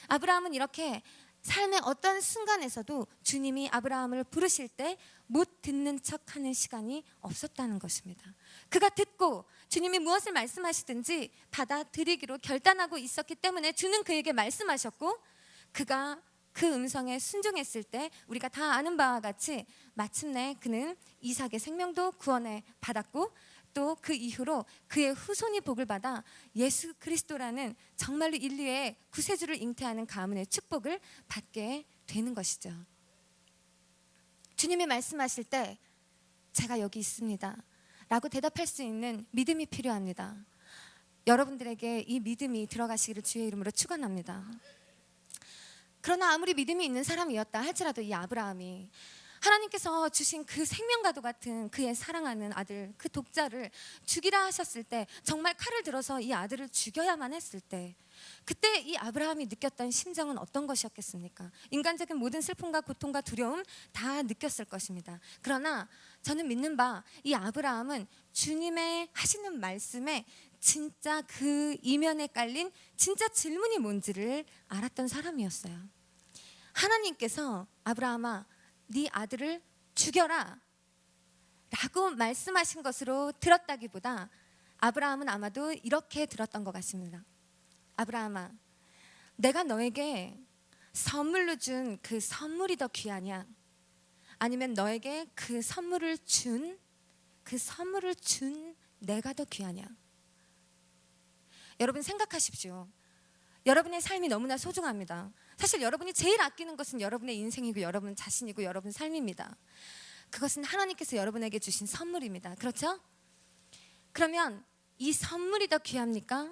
아브라함은 이렇게 삶의 어떤 순간에서도 주님이 아브라함을 부르실 때 못 듣는 척하는 시간이 없었다는 것입니다. 그가 듣고 주님이 무엇을 말씀하시든지 받아들이기로 결단하고 있었기 때문에 주는 그에게 말씀하셨고, 그가 그 음성에 순종했을 때 우리가 다 아는 바와 같이 마침내 그는 이삭의 생명도 구원에 받았고, 또 그 이후로 그의 후손이 복을 받아 예수 그리스도라는 정말로 인류의 구세주를 잉태하는 가문의 축복을 받게 되는 것이죠. 주님이 말씀하실 때 제가 여기 있습니다 라고 대답할 수 있는 믿음이 필요합니다. 여러분들에게 이 믿음이 들어가시기를 주의 이름으로 축원합니다. 그러나 아무리 믿음이 있는 사람이었다 할지라도 이 아브라함이 하나님께서 주신 그 생명과도 같은 그의 사랑하는 아들, 그 독자를 죽이라 하셨을 때, 정말 칼을 들어서 이 아들을 죽여야만 했을 때, 그때 이 아브라함이 느꼈던 심정은 어떤 것이었겠습니까? 인간적인 모든 슬픔과 고통과 두려움 다 느꼈을 것입니다. 그러나 저는 믿는 바, 이 아브라함은 주님의 하시는 말씀에 진짜 그 이면에 깔린 진짜 질문이 뭔지를 알았던 사람이었어요. 하나님께서 아브라함아, 네 아들을 죽여라 라고 말씀하신 것으로 들었다기보다 아브라함은 아마도 이렇게 들었던 것 같습니다. 아브라함아, 내가 너에게 선물로 준 그 선물이 더 귀하냐? 아니면 너에게 그 선물을 준 내가 더 귀하냐? 여러분 생각하십시오. 여러분의 삶이 너무나 소중합니다. 사실 여러분이 제일 아끼는 것은 여러분의 인생이고 여러분 자신이고 여러분 삶입니다. 그것은 하나님께서 여러분에게 주신 선물입니다. 그렇죠? 그러면 이 선물이 더 귀합니까?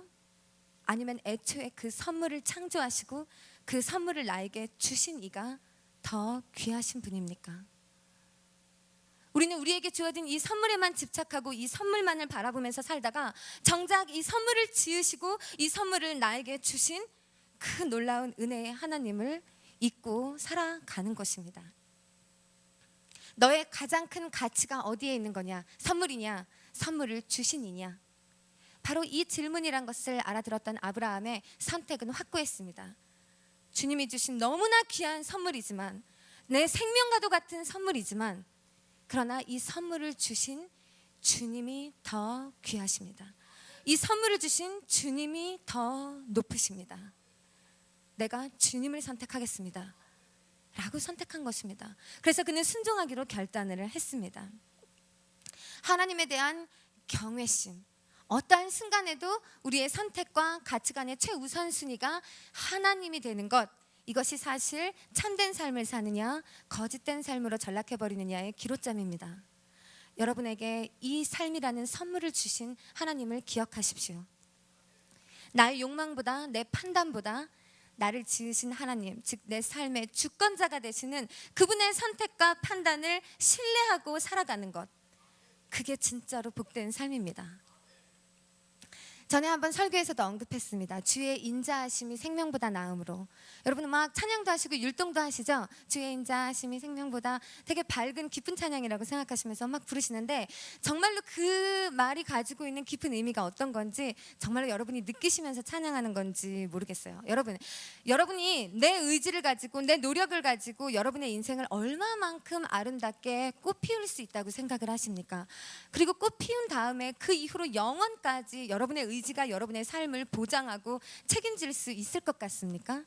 아니면 애초에 그 선물을 창조하시고 그 선물을 나에게 주신 이가 더 귀하신 분입니까? 우리는 우리에게 주어진 이 선물에만 집착하고 이 선물만을 바라보면서 살다가 정작 이 선물을 지으시고 이 선물을 나에게 주신 그 놀라운 은혜의 하나님을 잊고 살아가는 것입니다. 너의 가장 큰 가치가 어디에 있는 거냐? 선물이냐? 선물을 주신 이냐? 바로 이 질문이란 것을 알아들었던 아브라함의 선택은 확고했습니다. 주님이 주신 너무나 귀한 선물이지만, 내 생명과도 같은 선물이지만, 그러나 이 선물을 주신 주님이 더 귀하십니다. 이 선물을 주신 주님이 더 높으십니다. 내가 주님을 선택하겠습니다 라고 선택한 것입니다. 그래서 그는 순종하기로 결단을 했습니다. 하나님에 대한 경외심, 어떠한 순간에도 우리의 선택과 가치관의 최우선순위가 하나님이 되는 것, 이것이 사실 참된 삶을 사느냐 거짓된 삶으로 전락해버리느냐의 기로점입니다. 여러분에게 이 삶이라는 선물을 주신 하나님을 기억하십시오. 나의 욕망보다 내 판단보다 나를 지으신 하나님, 즉 내 삶의 주권자가 되시는 그분의 선택과 판단을 신뢰하고 살아가는 것, 그게 진짜로 복된 삶입니다. 전에 한번 설교에서도 언급했습니다. 주의 인자하심이 생명보다 나음으로. 여러분은 막 찬양도 하시고 율동도 하시죠? 주의 인자하심이 생명보다, 되게 밝은 깊은 찬양이라고 생각하시면서 막 부르시는데, 정말로 그 말이 가지고 있는 깊은 의미가 어떤 건지 정말로 여러분이 느끼시면서 찬양하는 건지 모르겠어요. 여러분이 내 의지를 가지고 내 노력을 가지고 여러분의 인생을 얼마만큼 아름답게 꽃 피울 수 있다고 생각을 하십니까? 그리고 꽃 피운 다음에 그 이후로 영원까지 여러분의 의지가 여러분의 삶을 보장하고 책임질 수 있을 것 같습니까?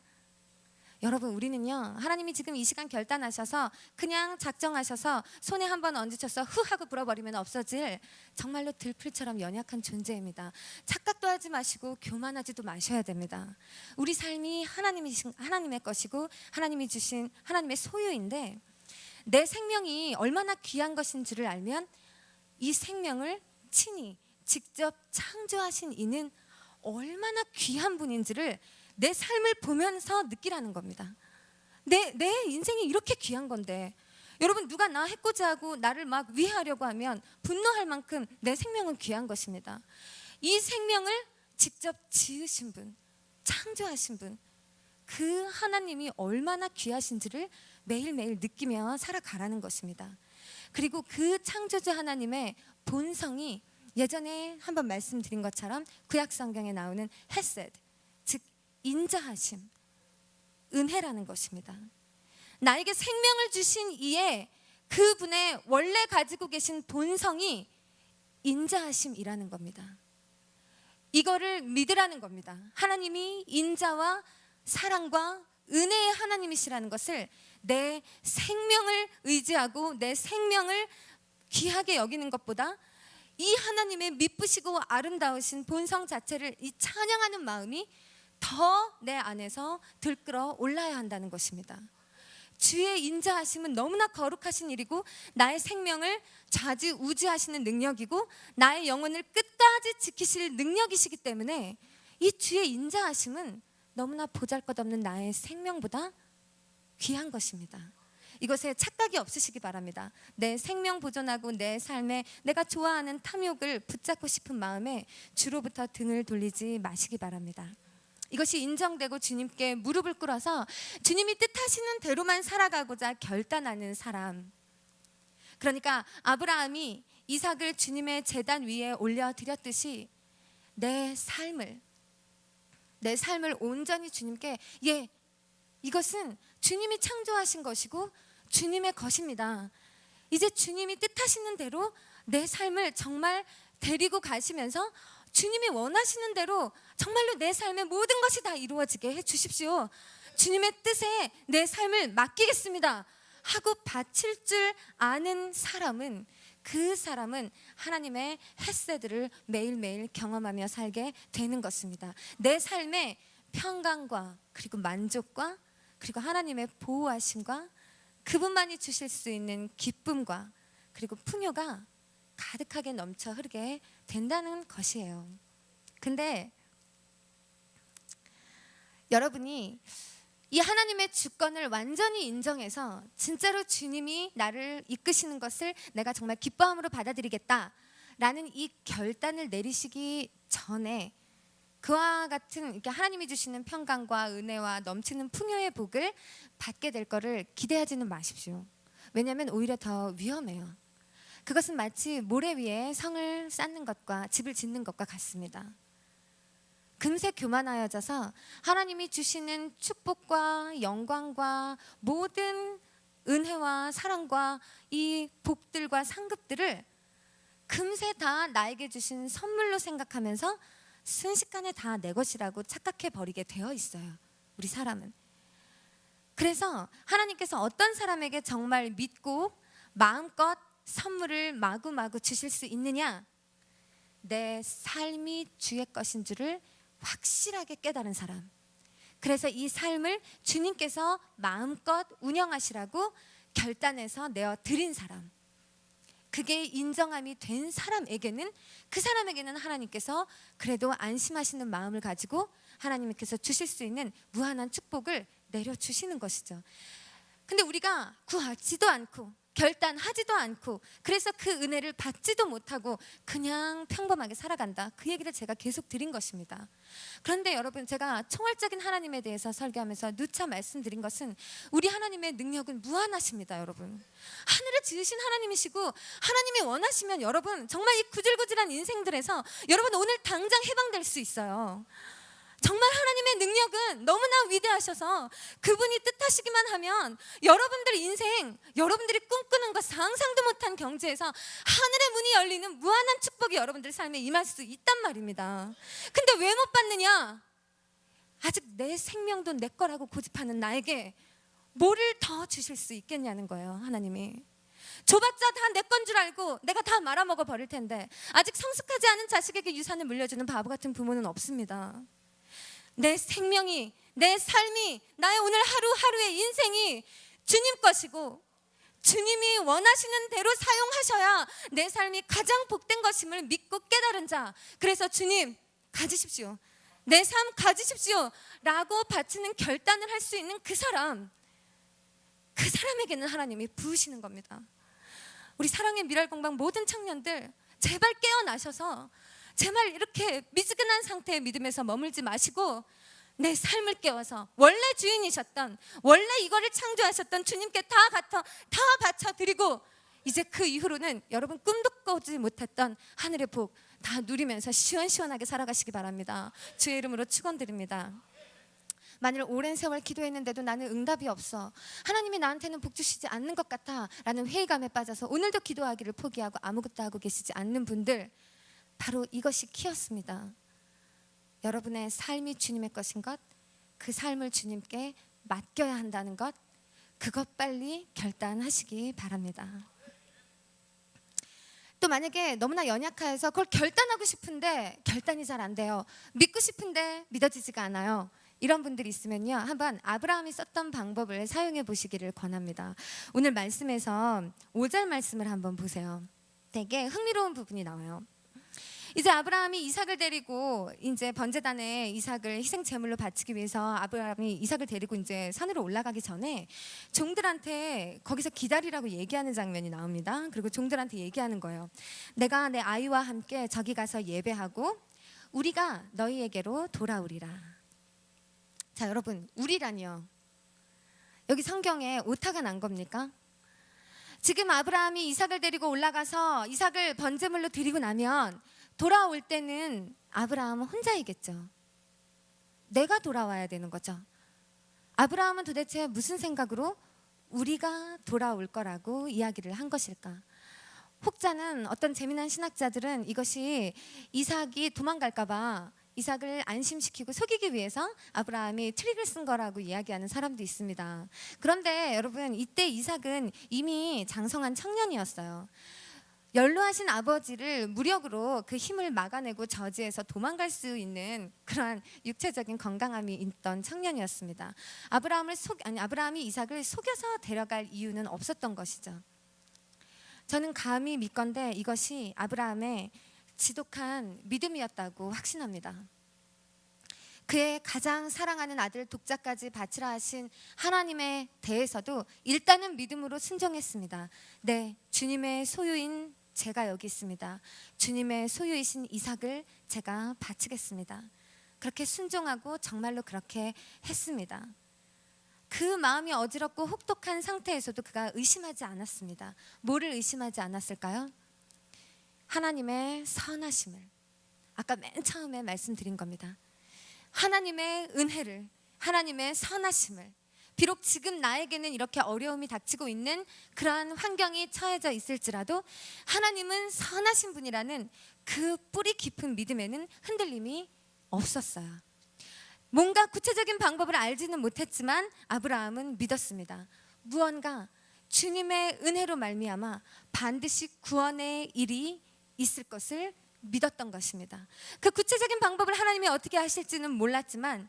여러분, 우리는요, 하나님이 지금 이 시간 결단하셔서 그냥 작정하셔서 손에 한번 얹으셔서 후 하고 불어버리면 없어질 정말로 들풀처럼 연약한 존재입니다. 착각도 하지 마시고 교만하지도 마셔야 됩니다. 우리 삶이 하나님의 것이고 하나님이 주신 하나님의 소유인데, 내 생명이 얼마나 귀한 것인지를 알면 이 생명을 친히 직접 창조하신 이는 얼마나 귀한 분인지를 내 삶을 보면서 느끼라는 겁니다. 내 인생이 이렇게 귀한 건데, 여러분, 누가 나 해코지 하고 나를 막 위해하려고 하면 분노할 만큼 내 생명은 귀한 것입니다. 이 생명을 직접 지으신 분, 창조하신 분, 그 하나님이 얼마나 귀하신지를 매일매일 느끼며 살아가라는 것입니다. 그리고 그 창조주 하나님의 본성이 예전에 한번 말씀드린 것처럼 구약 성경에 나오는 헤세드, 즉 인자하심, 은혜라는 것입니다. 나에게 생명을 주신 이에 그분의 원래 가지고 계신 본성이 인자하심이라는 겁니다. 이거를 믿으라는 겁니다. 하나님이 인자와 사랑과 은혜의 하나님이시라는 것을 내 생명을 의지하고 내 생명을 귀하게 여기는 것보다 이 하나님의 미쁘시고 아름다우신 본성 자체를 이 찬양하는 마음이 더 내 안에서 들끓어 올라야 한다는 것입니다. 주의 인자하심은 너무나 거룩하신 일이고 나의 생명을 좌지우지하시는 능력이고 나의 영혼을 끝까지 지키실 능력이시기 때문에 이 주의 인자하심은 너무나 보잘것없는 나의 생명보다 귀한 것입니다. 이것에 착각이 없으시기 바랍니다. 내 생명 보존하고 내 삶에 내가 좋아하는 탐욕을 붙잡고 싶은 마음에 주로부터 등을 돌리지 마시기 바랍니다. 이것이 인정되고 주님께 무릎을 꿇어서 주님이 뜻하시는 대로만 살아가고자 결단하는 사람. 그러니까 아브라함이 이삭을 주님의 제단 위에 올려드렸듯이 내 삶을 온전히 주님께 이것은 주님이 창조하신 것이고 주님의 것입니다. 이제 주님이 뜻하시는 대로 내 삶을 정말 데리고 가시면서 주님이 원하시는 대로 정말로 내 삶의 모든 것이 다 이루어지게 해주십시오. 주님의 뜻에 내 삶을 맡기겠습니다 하고 바칠 줄 아는 사람은 그 사람은 하나님의 헤세드를 매일매일 경험하며 살게 되는 것입니다. 내 삶의 평강과 그리고 만족과 그리고 하나님의 보호하심과 그분만이 주실 수 있는 기쁨과 그리고 풍요가 가득하게 넘쳐 흐르게 된다는 것이에요. 근데 여러분이 이 하나님의 주권을 완전히 인정해서 진짜로 주님이 나를 이끄시는 것을 내가 정말 기뻐함으로 받아들이겠다라는 이 결단을 내리시기 전에 그와 같은 이렇게 하나님이 주시는 평강과 은혜와 넘치는 풍요의 복을 받게 될 거를 기대하지는 마십시오. 왜냐하면 오히려 더 위험해요. 그것은 마치 모래 위에 성을 쌓는 것과 집을 짓는 것과 같습니다. 금세 교만하여져서 하나님이 주시는 축복과 영광과 모든 은혜와 사랑과 이 복들과 상급들을 금세 다 나에게 주신 선물로 생각하면서 순식간에 다 내 것이라고 착각해 버리게 되어 있어요. 우리 사람은. 그래서 하나님께서 어떤 사람에게 정말 믿고 마음껏 선물을 마구마구 주실 수 있느냐? 내 삶이 주의 것인 줄을 확실하게 깨달은 사람. 그래서 이 삶을 주님께서 마음껏 운영하시라고 결단해서 내어 드린 사람. 그게 인정함이 된 사람에게는 그 사람에게는 하나님께서 그래도 안심하시는 마음을 가지고 하나님께서 주실 수 있는 무한한 축복을 내려주시는 것이죠. 근데 우리가 구하지도 않고 결단하지도 않고 그래서 그 은혜를 받지도 못하고 그냥 평범하게 살아간다. 그 얘기를 제가 계속 드린 것입니다. 그런데 여러분, 제가 총괄적인 하나님에 대해서 설교하면서 누차 말씀드린 것은 우리 하나님의 능력은 무한하십니다. 여러분, 하늘을 지으신 하나님이시고 하나님이 원하시면 여러분 정말 이 구질구질한 인생들에서 여러분 오늘 당장 해방될 수 있어요. 정말 하나님의 능력은 너무나 위대하셔서 그분이 뜻하시기만 하면 여러분들 인생, 여러분들이 꿈꾸는 것 상상도 못한 경제에서 하늘의 문이 열리는 무한한 축복이 여러분들 삶에 임할 수 있단 말입니다. 근데 왜 못 받느냐? 아직 내 생명도 내 거라고 고집하는 나에게 뭐를 더 주실 수 있겠냐는 거예요. 하나님이 줘봤자 다 내 건 줄 알고 내가 다 말아먹어 버릴 텐데 아직 성숙하지 않은 자식에게 유산을 물려주는 바보 같은 부모는 없습니다. 내 생명이, 내 삶이, 나의 오늘 하루하루의 인생이 주님 것이고 주님이 원하시는 대로 사용하셔야 내 삶이 가장 복된 것임을 믿고 깨달은 자. 그래서 주님 가지십시오, 내 삶 가지십시오 라고 바치는 결단을 할 수 있는 그 사람에게는 하나님이 부으시는 겁니다. 우리 사랑의 미랄공방 모든 청년들 제발 깨어나셔서 제발 이렇게 미지근한 상태의 믿음에서 머물지 마시고 내 삶을 깨워서 원래 주인이셨던, 원래 이거를 창조하셨던 주님께 다 바쳐드리고 이제 그 이후로는 여러분 꿈도 꾸지 못했던 하늘의 복 다 누리면서 시원시원하게 살아가시기 바랍니다. 주의 이름으로 축원드립니다. 만일 오랜 세월 기도했는데도 나는 응답이 없어, 하나님이 나한테는 복 주시지 않는 것 같아 라는 회의감에 빠져서 오늘도 기도하기를 포기하고 아무것도 하고 계시지 않는 분들, 바로 이것이 키였습니다. 여러분의 삶이 주님의 것인 것, 그 삶을 주님께 맡겨야 한다는 것, 그것 빨리 결단하시기 바랍니다. 또 만약에 너무나 연약해서 그걸 결단하고 싶은데 결단이 잘 안 돼요. 믿고 싶은데 믿어지지가 않아요. 이런 분들이 있으면요, 한번 아브라함이 썼던 방법을 사용해 보시기를 권합니다. 오늘 말씀에서 5절 말씀을 한번 보세요. 되게 흥미로운 부분이 나와요. 이제 아브라함이 이삭을 데리고 이제 번제단에 이삭을 희생 제물로 바치기 위해서 아브라함이 이삭을 데리고 이제 산으로 올라가기 전에 종들한테 거기서 기다리라고 얘기하는 장면이 나옵니다. 그리고 종들한테 얘기하는 거예요. 내가 내 아이와 함께 저기 가서 예배하고 우리가 너희에게로 돌아오리라. 자, 여러분, 우리라니요, 여기 성경에 오타가 난 겁니까? 지금 아브라함이 이삭을 데리고 올라가서 이삭을 번제물로 드리고 나면 돌아올 때는 아브라함은 혼자이겠죠. 내가 돌아와야 되는 거죠. 아브라함은 도대체 무슨 생각으로 우리가 돌아올 거라고 이야기를 한 것일까? 혹자는, 어떤 재미난 신학자들은 이것이 이삭이 도망갈까 봐 이삭을 안심시키고 속이기 위해서 아브라함이 트릭을 쓴 거라고 이야기하는 사람도 있습니다. 그런데 여러분, 이때 이삭은 이미 장성한 청년이었어요. 연로하신 아버지를 무력으로 그 힘을 막아내고 저지해서 도망갈 수 있는 그러한 육체적인 건강함이 있던 청년이었습니다. 아브라함이 이삭을 속여서 데려갈 이유는 없었던 것이죠. 저는 감히 믿건대 이것이 아브라함의 지독한 믿음이었다고 확신합니다. 그의 가장 사랑하는 아들 독자까지 바치라 하신 하나님에 대해서도 일단은 믿음으로 순종했습니다. 네, 주님의 소유인 제가 여기 있습니다. 주님의 소유이신 이삭을 제가 바치겠습니다. 그렇게 순종하고 정말로 그렇게 했습니다. 그 마음이 어지럽고 혹독한 상태에서도 그가 의심하지 않았습니다. 뭐를 의심하지 않았을까요? 하나님의 선하심을. 아까 맨 처음에 말씀드린 겁니다. 하나님의 은혜를, 하나님의 선하심을. 비록 지금 나에게는 이렇게 어려움이 닥치고 있는 그러한 환경이 처해져 있을지라도 하나님은 선하신 분이라는 그 뿌리 깊은 믿음에는 흔들림이 없었어요. 뭔가 구체적인 방법을 알지는 못했지만 아브라함은 믿었습니다. 무언가 주님의 은혜로 말미암아 반드시 구원의 일이 있을 것을 믿었던 것입니다. 그 구체적인 방법을 하나님이 어떻게 하실지는 몰랐지만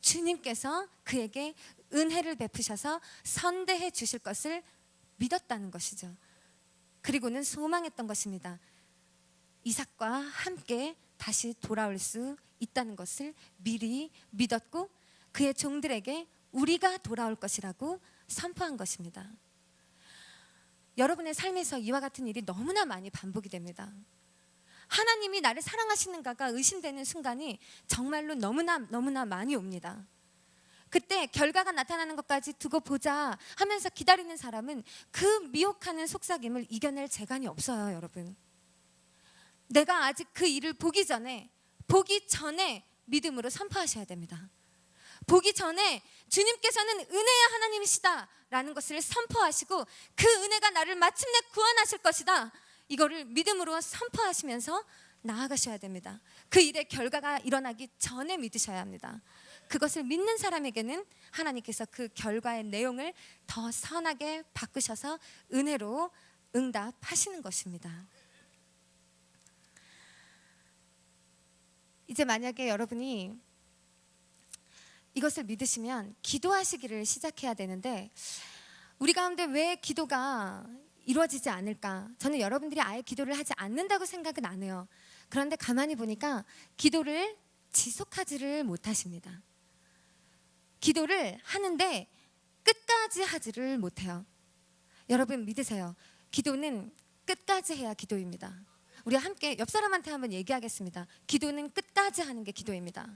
주님께서 그에게 은혜를 베푸셔서 선대해 주실 것을 믿었다는 것이죠. 그리고는 소망했던 것입니다. 이삭과 함께 다시 돌아올 수 있다는 것을 미리 믿었고 그의 종들에게 우리가 돌아올 것이라고 선포한 것입니다. 여러분의 삶에서 이와 같은 일이 너무나 많이 반복이 됩니다. 하나님이 나를 사랑하시는가가 의심되는 순간이 정말로 너무나 많이 옵니다. 그때 결과가 나타나는 것까지 두고 보자 하면서 기다리는 사람은 그 미혹하는 속삭임을 이겨낼 재간이 없어요, 여러분. 내가 아직 그 일을 보기 전에 믿음으로 선포하셔야 됩니다. 보기 전에 주님께서는 은혜의 하나님이시다 라는 것을 선포하시고 그 은혜가 나를 마침내 구원하실 것이다, 이거를 믿음으로 선포하시면서 나아가셔야 됩니다. 그 일의 결과가 일어나기 전에 믿으셔야 합니다. 그것을 믿는 사람에게는 하나님께서 그 결과의 내용을 더 선하게 바꾸셔서 은혜로 응답하시는 것입니다. 이제 만약에 여러분이 이것을 믿으시면 기도하시기를 시작해야 되는데, 우리 가운데 왜 기도가 이루어지지 않을까? 저는 여러분들이 아예 기도를 하지 않는다고 생각은 안 해요. 그런데 가만히 보니까 기도를 지속하지를 못하십니다. 기도를 하는데 끝까지 하지를 못해요. 여러분 믿으세요. 기도는 끝까지 해야 기도입니다. 우리 함께 옆 사람한테 한번 얘기하겠습니다. 기도는 끝까지 하는 게 기도입니다.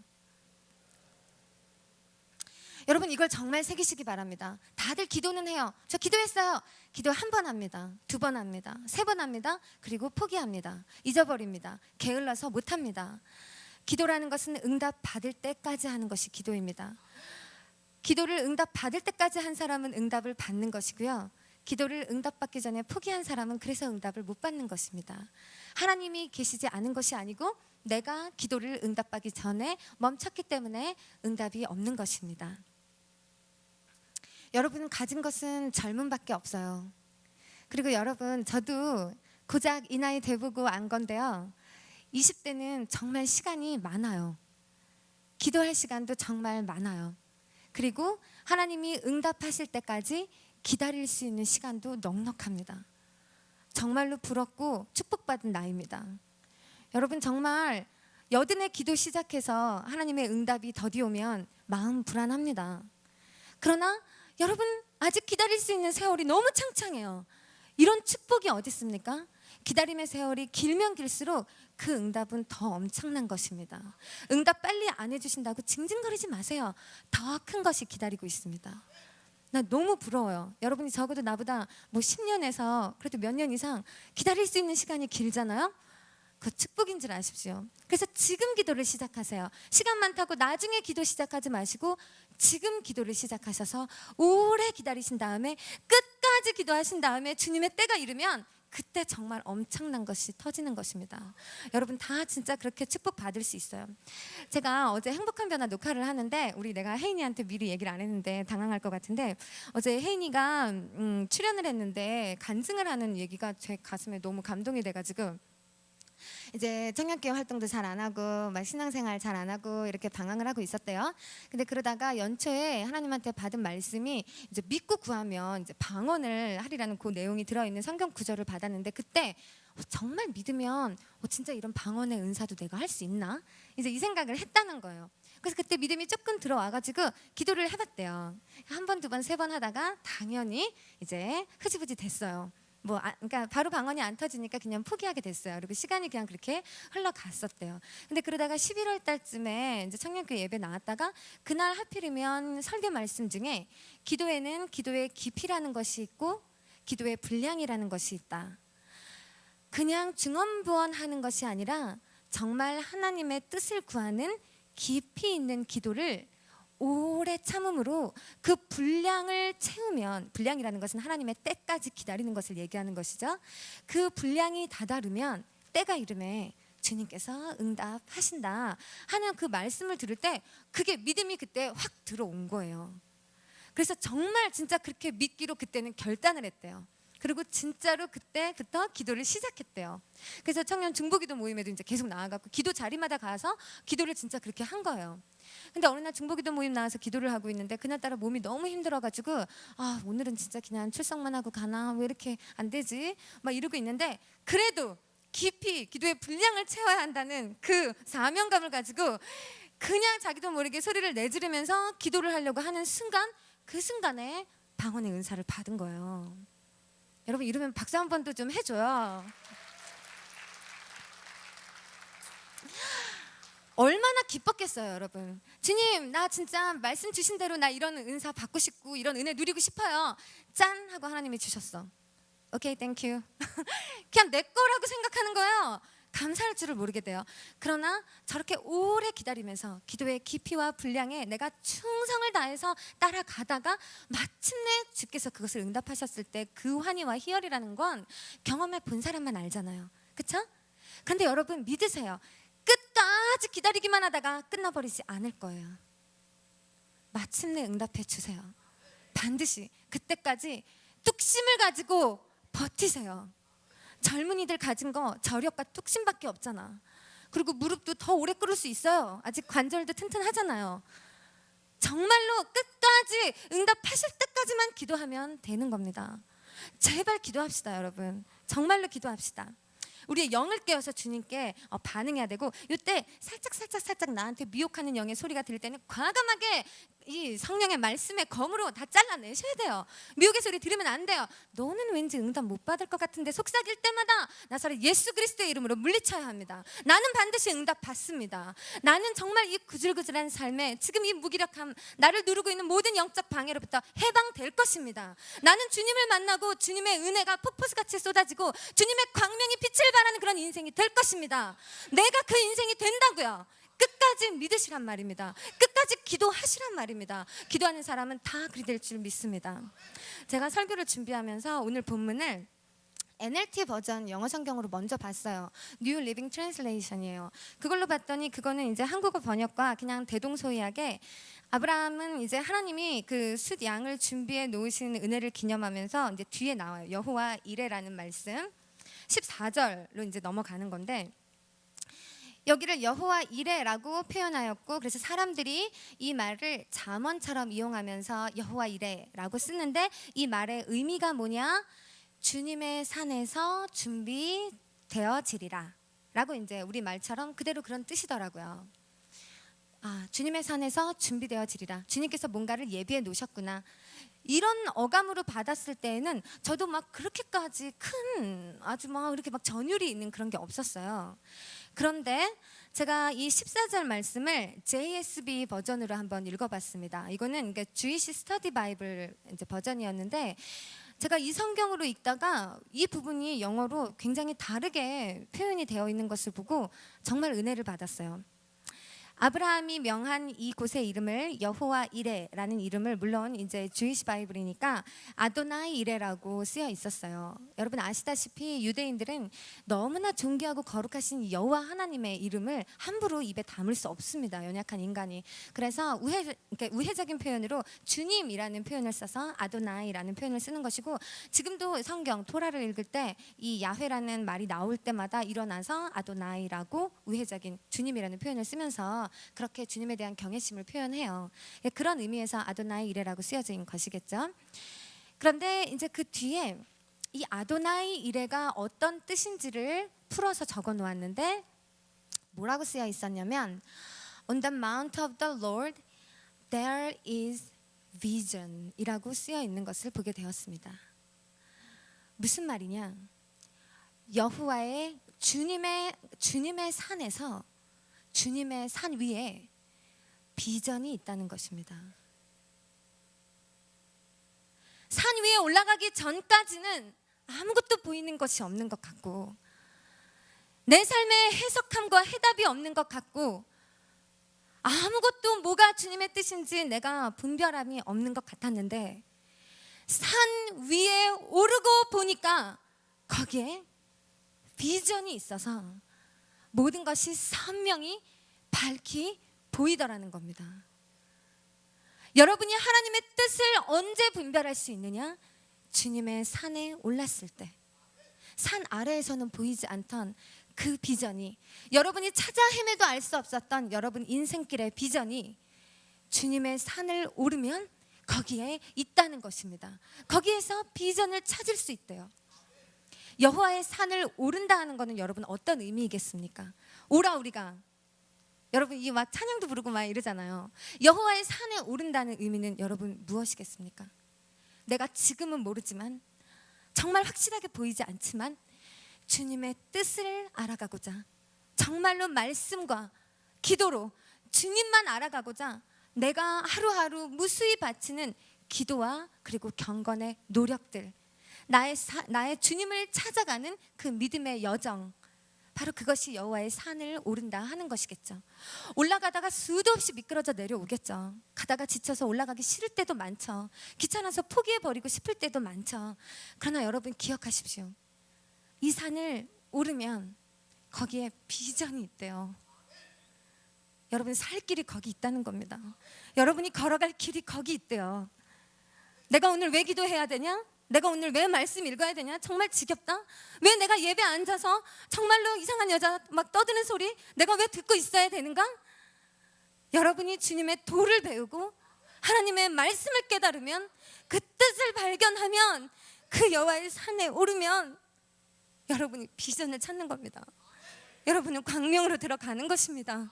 여러분 이걸 정말 새기시기 바랍니다. 다들 기도는 해요. 저 기도했어요. 기도 한 번 합니다. 2번 합니다. 3번 합니다. 그리고 포기합니다. 잊어버립니다. 게을러서 못합니다. 기도라는 것은 응답 받을 때까지 하는 것이 기도입니다. 기도를 응답 받을 때까지 한 사람은 응답을 받는 것이고요. 기도를 응답받기 전에 포기한 사람은 그래서 응답을 못 받는 것입니다. 하나님이 계시지 않은 것이 아니고 내가 기도를 응답받기 전에 멈췄기 때문에 응답이 없는 것입니다. 여러분 가진 것은 젊음밖에 없어요. 그리고 여러분 저도 고작 이 나이 돼보고 안 건데요. 20대는 정말 시간이 많아요. 기도할 시간도 정말 많아요. 그리고 하나님이 응답하실 때까지 기다릴 수 있는 시간도 넉넉합니다. 정말로 부럽고 축복받은 나이입니다. 여러분 정말 여든의 기도 시작해서 하나님의 응답이 더디 오면 마음 불안합니다. 그러나 여러분 아직 기다릴 수 있는 세월이 너무 창창해요. 이런 축복이 어디 있습니까? 기다림의 세월이 길면 길수록 그 응답은 더 엄청난 것입니다. 응답 빨리 안 해주신다고 징징거리지 마세요. 더 큰 것이 기다리고 있습니다. 나 너무 부러워요. 여러분이 적어도 나보다 뭐 10년에서 그래도 몇 년 이상 기다릴 수 있는 시간이 길잖아요. 그 축복인 줄 아십시오. 그래서 지금 기도를 시작하세요. 시간 많다고 나중에 기도 시작하지 마시고 지금 기도를 시작하셔서 오래 기다리신 다음에 끝까지 기도하신 다음에 주님의 때가 이르면 그때 정말 엄청난 것이 터지는 것입니다. 여러분 다 진짜 그렇게 축복받을 수 있어요. 제가 어제 행복한 변화 녹화를 하는데 우리 내가 혜인이한테 미리 얘기를 안 했는데 당황할 것 같은데 어제 혜인이가 출연을 했는데 간증을 하는 얘기가 제 가슴에 너무 감동이 돼가지고 이제 청년교회 활동도 잘 안 하고 막 신앙생활 잘 안 하고 이렇게 방황을 하고 있었대요. 근데 그러다가 연초에 하나님한테 받은 말씀이 이제 믿고 구하면 이제 방언을 하리라는 그 내용이 들어있는 성경 구절을 받았는데 그때 정말 믿으면 진짜 이런 방언의 은사도 내가 할 수 있나? 이제 이 생각을 했다는 거예요. 그래서 그때 믿음이 조금 들어와가지고 기도를 해봤대요. 한 번, 두 번, 세 번 하다가 당연히 이제 흐지부지 됐어요. 그러니까 바로 방언이 안 터지니까 그냥 포기하게 됐어요. 그리고 시간이 그냥 그렇게 흘러갔었대요. 근데 그러다가 11월 달쯤에 이제 청년교회 예배 나왔다가 그날 하필이면 설교 말씀 중에 기도에는 기도의 깊이라는 것이 있고 기도의 분량이라는 것이 있다. 그냥 중언부언하는 것이 아니라 정말 하나님의 뜻을 구하는 깊이 있는 기도를 오래 참음으로 그 분량을 채우면, 분량이라는 것은 하나님의 때까지 기다리는 것을 얘기하는 것이죠. 그 분량이 다다르면 때가 이름에 주님께서 응답하신다 하는 그 말씀을 들을 때 그게 믿음이 그때 확 들어온 거예요. 그래서 정말 진짜 그렇게 믿기로 그때는 결단을 했대요. 그리고 진짜로 그때부터 기도를 시작했대요. 그래서 청년 중보기도 모임에도 이제 계속 나와갖고 기도 자리마다 가서 기도를 진짜 그렇게 한 거예요. 근데 어느 날 중보기도 모임 나와서 기도를 하고 있는데 그날따라 몸이 너무 힘들어가지고 오늘은 진짜 그냥 출석만 하고 가나 왜 이렇게 안 되지? 막 이러고 있는데 그래도 깊이 기도의 분량을 채워야 한다는 그 사명감을 가지고 그냥 자기도 모르게 소리를 내지르면서 기도를 하려고 하는 순간 그 순간에 방언의 은사를 받은 거예요. 여러분 이러면 박수 한 번도 좀 해줘요. 얼마나 기뻤겠어요, 여러분. 주님, 나 진짜 말씀 주신 대로 나 이런 은사 받고 싶고 이런 은혜 누리고 싶어요. 짠 하고 하나님이 주셨어. 오케이, 땡큐. 그냥 내 거라고 생각하는 거예요. 감사할 줄을 모르게 돼요. 그러나 저렇게 오래 기다리면서 기도의 깊이와 분량에 내가 충성을 다해서 따라가다가 마침내 주께서 그것을 응답하셨을 때 그 환희와 희열이라는 건 경험해 본 사람만 알잖아요. 그렇죠? 그런데 여러분 믿으세요. 끝까지 기다리기만 하다가 끝나버리지 않을 거예요. 마침내 응답해 주세요. 반드시 그때까지 뚝심을 가지고 버티세요. 젊은이들 가진 거 저력과 뚝심밖에 없잖아. 그리고 무릎도 더 오래 꿇을 수 있어요. 아직 관절도 튼튼하잖아요. 정말로 끝까지 응답하실 때까지만 기도하면 되는 겁니다. 제발 기도합시다, 여러분. 정말로 기도합시다. 우리의 영을 깨워서 주님께 반응해야 되고 이때 살짝 나한테 미혹하는 영의 소리가 들릴 때는 과감하게 이 성령의 말씀의 검으로 다 잘라내셔야 돼요. 미혹의 소리 들으면 안 돼요. 너는 왠지 응답 못 받을 것 같은데 속삭일 때마다 나사렛 예수 그리스도의 이름으로 물리쳐야 합니다. 나는 반드시 응답 받습니다. 나는 정말 이 구질구질한 삶에 지금 이 무기력함 나를 누르고 있는 모든 영적 방해로부터 해방될 것입니다. 나는 주님을 만나고 주님의 은혜가 폭포수같이 쏟아지고 주님의 광명이 빛을 발하는 그런 인생이 될 것입니다. 내가 그 인생이 된다고요. 끝까지 믿으시란 말입니다. 끝까지 기도하시란 말입니다. 기도하는 사람은 다 그리 될 줄 믿습니다. 제가 설교를 준비하면서 오늘 본문을 NLT 버전 영어 성경으로 먼저 봤어요. New Living Translation이에요. 그걸로 봤더니 그거는 이제 한국어 번역과 그냥 대동소이하게 아브라함은 이제 하나님이 그 숫 양을 준비해 놓으신 은혜를 기념하면서 이제 뒤에 나와요. 여호와 이레라는 말씀 14절로 이제 넘어가는 건데 여기를 여호와 이레라고 표현하였고 그래서 사람들이 이 말을 잠언처럼 이용하면서 여호와 이레라고 쓰는데 이 말의 의미가 뭐냐? 주님의 산에서 준비되어지리라 라고 이제 우리 말처럼 그대로 그런 뜻이더라고요. 아, 주님의 산에서 준비되어지리라. 주님께서 뭔가를 예비해 놓으셨구나. 이런 어감으로 받았을 때에는 저도 막 그렇게까지 큰 아주 막 이렇게 막 전율이 있는 그런 게 없었어요. 그런데 제가 이 14절 말씀을 JSB 버전으로 한번 읽어봤습니다. 이거는 주이시 스터디 바이블 이제 버전이었는데 제가 이 성경으로 읽다가 이 부분이 영어로 굉장히 다르게 표현이 되어 있는 것을 보고 정말 은혜를 받았어요. 아브라함이 명한 이곳의 이름을 여호와 이레라는 이름을 물론 이제 주이시 바이블이니까 아도나이 이레라고 쓰여 있었어요. 여러분 아시다시피 유대인들은 너무나 존귀하고 거룩하신 여호와 하나님의 이름을 함부로 입에 담을 수 없습니다. 연약한 인간이. 그래서 우회적인 표현으로 주님이라는 표현을 써서 아도나이라는 표현을 쓰는 것이고 지금도 성경 토라를 읽을 때 이 야훼라는 말이 나올 때마다 일어나서 아도나이라고 우회적인 주님이라는 표현을 쓰면서 그렇게 주님에 대한 경외심을 표현해요. 그런 의미에서 아도나이 이레라고 쓰여진 것이겠죠. 그런데 이제 그 뒤에 이 아도나이 이레가 어떤 뜻인지를 풀어서 적어 놓았는데 뭐라고 쓰여 있었냐면 On the mount of the Lord there is vision 이라고 쓰여 있는 것을 보게 되었습니다. 무슨 말이냐? 여호와의 주님의 산에서 주님의 산 위에 비전이 있다는 것입니다. 산 위에 올라가기 전까지는 아무것도 보이는 것이 없는 것 같고 내 삶의 해석함과 해답이 없는 것 같고 아무것도 뭐가 주님의 뜻인지 내가 분별함이 없는 것 같았는데 산 위에 오르고 보니까 거기에 비전이 있어서 모든 것이 선명히 밝히 보이더라는 겁니다. 여러분이 하나님의 뜻을 언제 분별할 수 있느냐? 주님의 산에 올랐을 때. 산 아래에서는 보이지 않던 그 비전이 여러분이 찾아 헤매도 알 수 없었던 여러분 인생길의 비전이 주님의 산을 오르면 거기에 있다는 것입니다. 거기에서 비전을 찾을 수 있대요. 여호와의 산을 오른다 하는 것은 여러분 어떤 의미이겠습니까? 오라 우리가 여러분 이 막 찬양도 부르고 막 이러잖아요. 여호와의 산에 오른다는 의미는 여러분 무엇이겠습니까? 내가 지금은 모르지만 정말 확실하게 보이지 않지만 주님의 뜻을 알아가고자 정말로 말씀과 기도로 주님만 알아가고자 내가 하루하루 무수히 바치는 기도와 그리고 경건의 노력들 나의 주님을 찾아가는 그 믿음의 여정 바로 그것이 여호와의 산을 오른다 하는 것이겠죠. 올라가다가 수도 없이 미끄러져 내려오겠죠. 가다가 지쳐서 올라가기 싫을 때도 많죠. 귀찮아서 포기해버리고 싶을 때도 많죠. 그러나 여러분 기억하십시오. 이 산을 오르면 거기에 비전이 있대요. 여러분 살 길이 거기 있다는 겁니다. 여러분이 걸어갈 길이 거기 있대요. 내가 오늘 왜 기도해야 되냐? 내가 오늘 왜 말씀 읽어야 되냐? 정말 지겹다. 왜 내가 예배 앉아서 정말로 이상한 여자 막 떠드는 소리 내가 왜 듣고 있어야 되는가? 여러분이 주님의 도를 배우고 하나님의 말씀을 깨달으면 그 뜻을 발견하면 그 여호와의 산에 오르면 여러분이 비전을 찾는 겁니다. 여러분은 광명으로 들어가는 것입니다.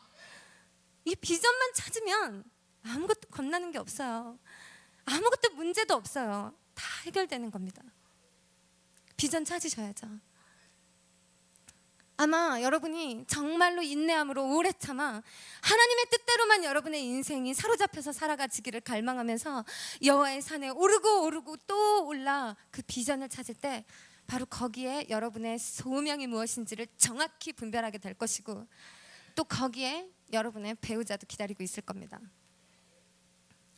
이 비전만 찾으면 아무것도 겁나는 게 없어요. 아무것도 문제도 없어요. 다 해결되는 겁니다. 비전 찾으셔야죠. 아마 여러분이 정말로 인내함으로 오래 참아 하나님의 뜻대로만 여러분의 인생이 사로잡혀서 살아가지기를 갈망하면서 여호와의 산에 오르고 또 올라 그 비전을 찾을 때 바로 거기에 여러분의 소명이 무엇인지를 정확히 분별하게 될 것이고 또 거기에 여러분의 배우자도 기다리고 있을 겁니다.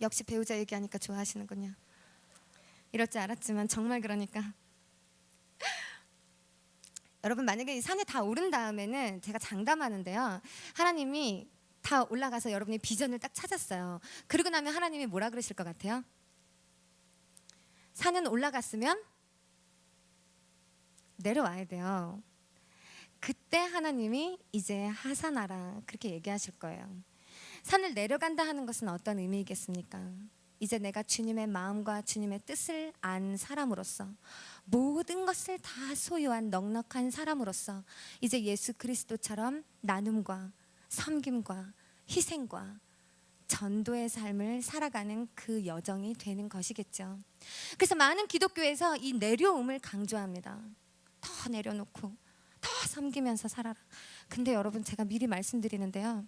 역시 배우자 얘기하니까 좋아하시는군요. 이럴 줄 알았지만 정말 그러니까. 여러분 만약에 이 산에 다 오른 다음에는 제가 장담하는데요. 하나님이 다 올라가서 여러분이 비전을 딱 찾았어요. 그러고 나면 하나님이 뭐라 그러실 것 같아요? 산은 올라갔으면 내려와야 돼요. 그때 하나님이 이제 하산하라 그렇게 얘기하실 거예요. 산을 내려간다 하는 것은 어떤 의미이겠습니까? 이제 내가 주님의 마음과 주님의 뜻을 안 사람으로서 모든 것을 다 소유한 넉넉한 사람으로서 이제 예수 그리스도처럼 나눔과 섬김과 희생과 전도의 삶을 살아가는 그 여정이 되는 것이겠죠. 그래서 많은 기독교에서 이 내려옴을 강조합니다. 더 내려놓고 더 섬기면서 살아라. 근데 여러분 제가 미리 말씀드리는데요.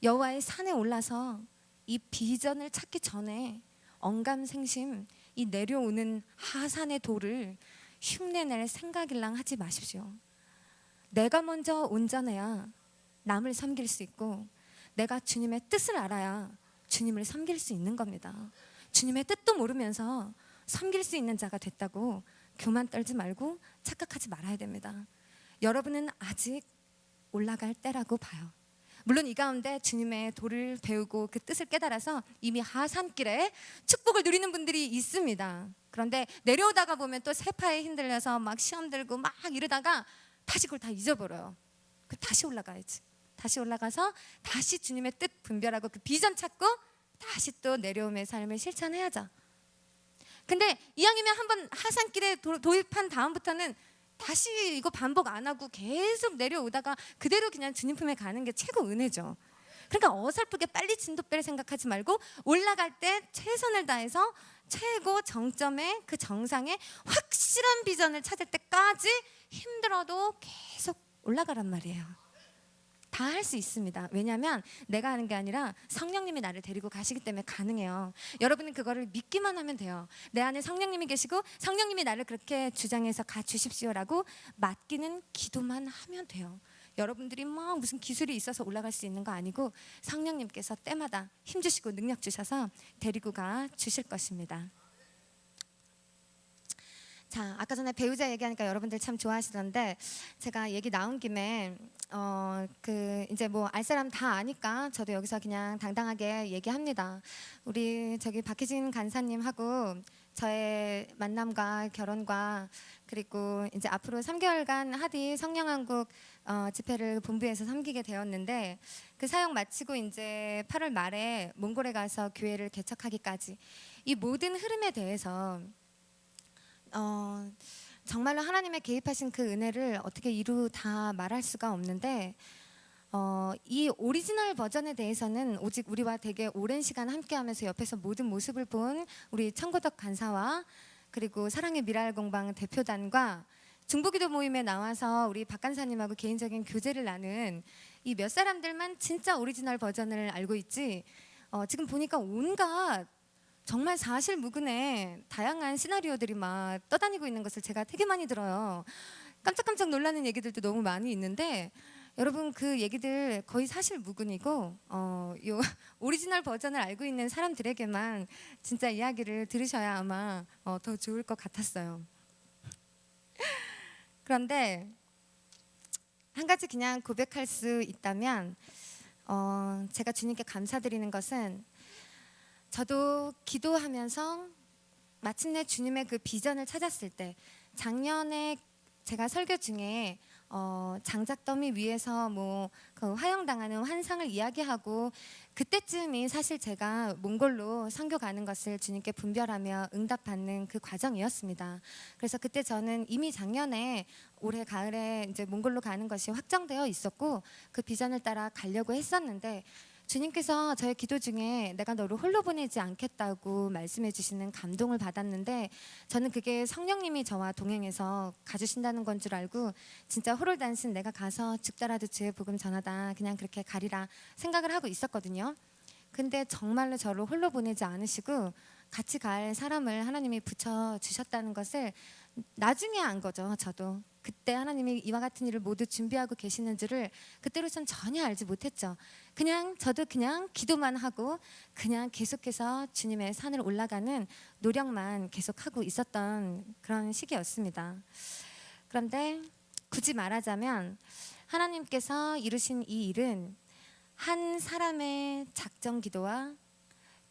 여호와의 산에 올라서 이 비전을 찾기 전에 언감생심 이 내려오는 하산의 도를 흉내낼 생각일랑 하지 마십시오. 내가 먼저 온전해야 남을 섬길 수 있고 내가 주님의 뜻을 알아야 주님을 섬길 수 있는 겁니다. 주님의 뜻도 모르면서 섬길 수 있는 자가 됐다고 교만 떨지 말고 착각하지 말아야 됩니다. 여러분은 아직 올라갈 때라고 봐요. 물론 이 가운데 주님의 도를 배우고 그 뜻을 깨달아서 이미 하산길에 축복을 누리는 분들이 있습니다. 그런데 내려오다가 보면 또 세파에 흔들려서 막 시험 들고 막 이러다가 다시 그걸 다 잊어버려요. 다시 올라가야지. 다시 올라가서 다시 주님의 뜻 분별하고 그 비전 찾고 다시 또 내려옴의 삶을 실천해야죠. 근데 이왕이면 한번 하산길에 도입한 다음부터는 다시 이거 반복 안 하고 계속 내려오다가 그대로 그냥 주님 품에 가는 게 최고 은혜죠. 그러니까 어설프게 빨리 진도 뺄 생각하지 말고 올라갈 때 최선을 다해서 최고 정점에 그 정상에 확실한 비전을 찾을 때까지 힘들어도 계속 올라가란 말이에요. 다 할 수 있습니다. 왜냐하면 내가 하는 게 아니라 성령님이 나를 데리고 가시기 때문에 가능해요. 여러분은 그거를 믿기만 하면 돼요. 내 안에 성령님이 계시고 성령님이 나를 그렇게 주장해서 가주십시오라고 맡기는 기도만 하면 돼요. 여러분들이 뭐 무슨 기술이 있어서 올라갈 수 있는 거 아니고 성령님께서 때마다 힘주시고 능력 주셔서 데리고 가 주실 것입니다. 자, 아까 전에 배우자 얘기하니까 여러분들 참 좋아하시던데 제가 얘기 나온 김에 이제 뭐 알 사람 다 아니까 저도 여기서 그냥 당당하게 얘기합니다. 우리 저기 박희진 간사님하고 저의 만남과 결혼과 그리고 이제 앞으로 3개월간 하디 성령한국 집회를 본부에서 섬기게 되었는데 그 사역 마치고 이제 8월 말에 몽골에 가서 교회를 개척하기까지 이 모든 흐름에 대해서 정말로 하나님의 개입하신 그 은혜를 어떻게 이루 다 말할 수가 없는데 이 오리지널 버전에 대해서는 오직 우리와 되게 오랜 시간 함께하면서 옆에서 모든 모습을 본 우리 청고덕 간사와 그리고 사랑의 미랄 공방 대표단과 중보기도 모임에 나와서 우리 박 간사님하고 개인적인 교제를 나눈 이 몇 사람들만 진짜 오리지널 버전을 알고 있지 지금 보니까 온갖 정말 사실무근의 다양한 시나리오들이 막 떠다니고 있는 것을 제가 되게 많이 들어요. 깜짝깜짝 놀라는 얘기들도 너무 많이 있는데 여러분 그 얘기들 거의 사실무근이고 요 오리지널 버전을 알고 있는 사람들에게만 진짜 이야기를 들으셔야 아마 더 좋을 것 같았어요. 그런데 한 가지 그냥 고백할 수 있다면 제가 주님께 감사드리는 것은 저도 기도하면서 마침내 주님의 그 비전을 찾았을 때 작년에 제가 설교 중에 장작 더미 위에서 뭐 그 화형당하는 환상을 이야기하고 그때쯤이 사실 제가 몽골로 선교 가는 것을 주님께 분별하며 응답받는 그 과정이었습니다. 그래서 그때 저는 이미 작년에 올해 가을에 이제 몽골로 가는 것이 확정되어 있었고 그 비전을 따라 가려고 했었는데 주님께서 저의 기도 중에 내가 너를 홀로 보내지 않겠다고 말씀해 주시는 감동을 받았는데 저는 그게 성령님이 저와 동행해서 가주신다는 건 줄 알고 진짜 호롤단신 내가 가서 죽더라도 주의 복음 전하다 그냥 그렇게 가리라 생각을 하고 있었거든요. 근데 정말로 저를 홀로 보내지 않으시고 같이 갈 사람을 하나님이 붙여 주셨다는 것을 나중에 안 거죠. 저도 그때 하나님이 이와 같은 일을 모두 준비하고 계시는 줄을 그때로선 전혀 알지 못했죠. 저도 그냥 기도만 하고 그냥 계속해서 주님의 산을 올라가는 노력만 계속하고 있었던 그런 시기였습니다. 그런데 굳이 말하자면 하나님께서 이루신 이 일은 한 사람의 작정 기도와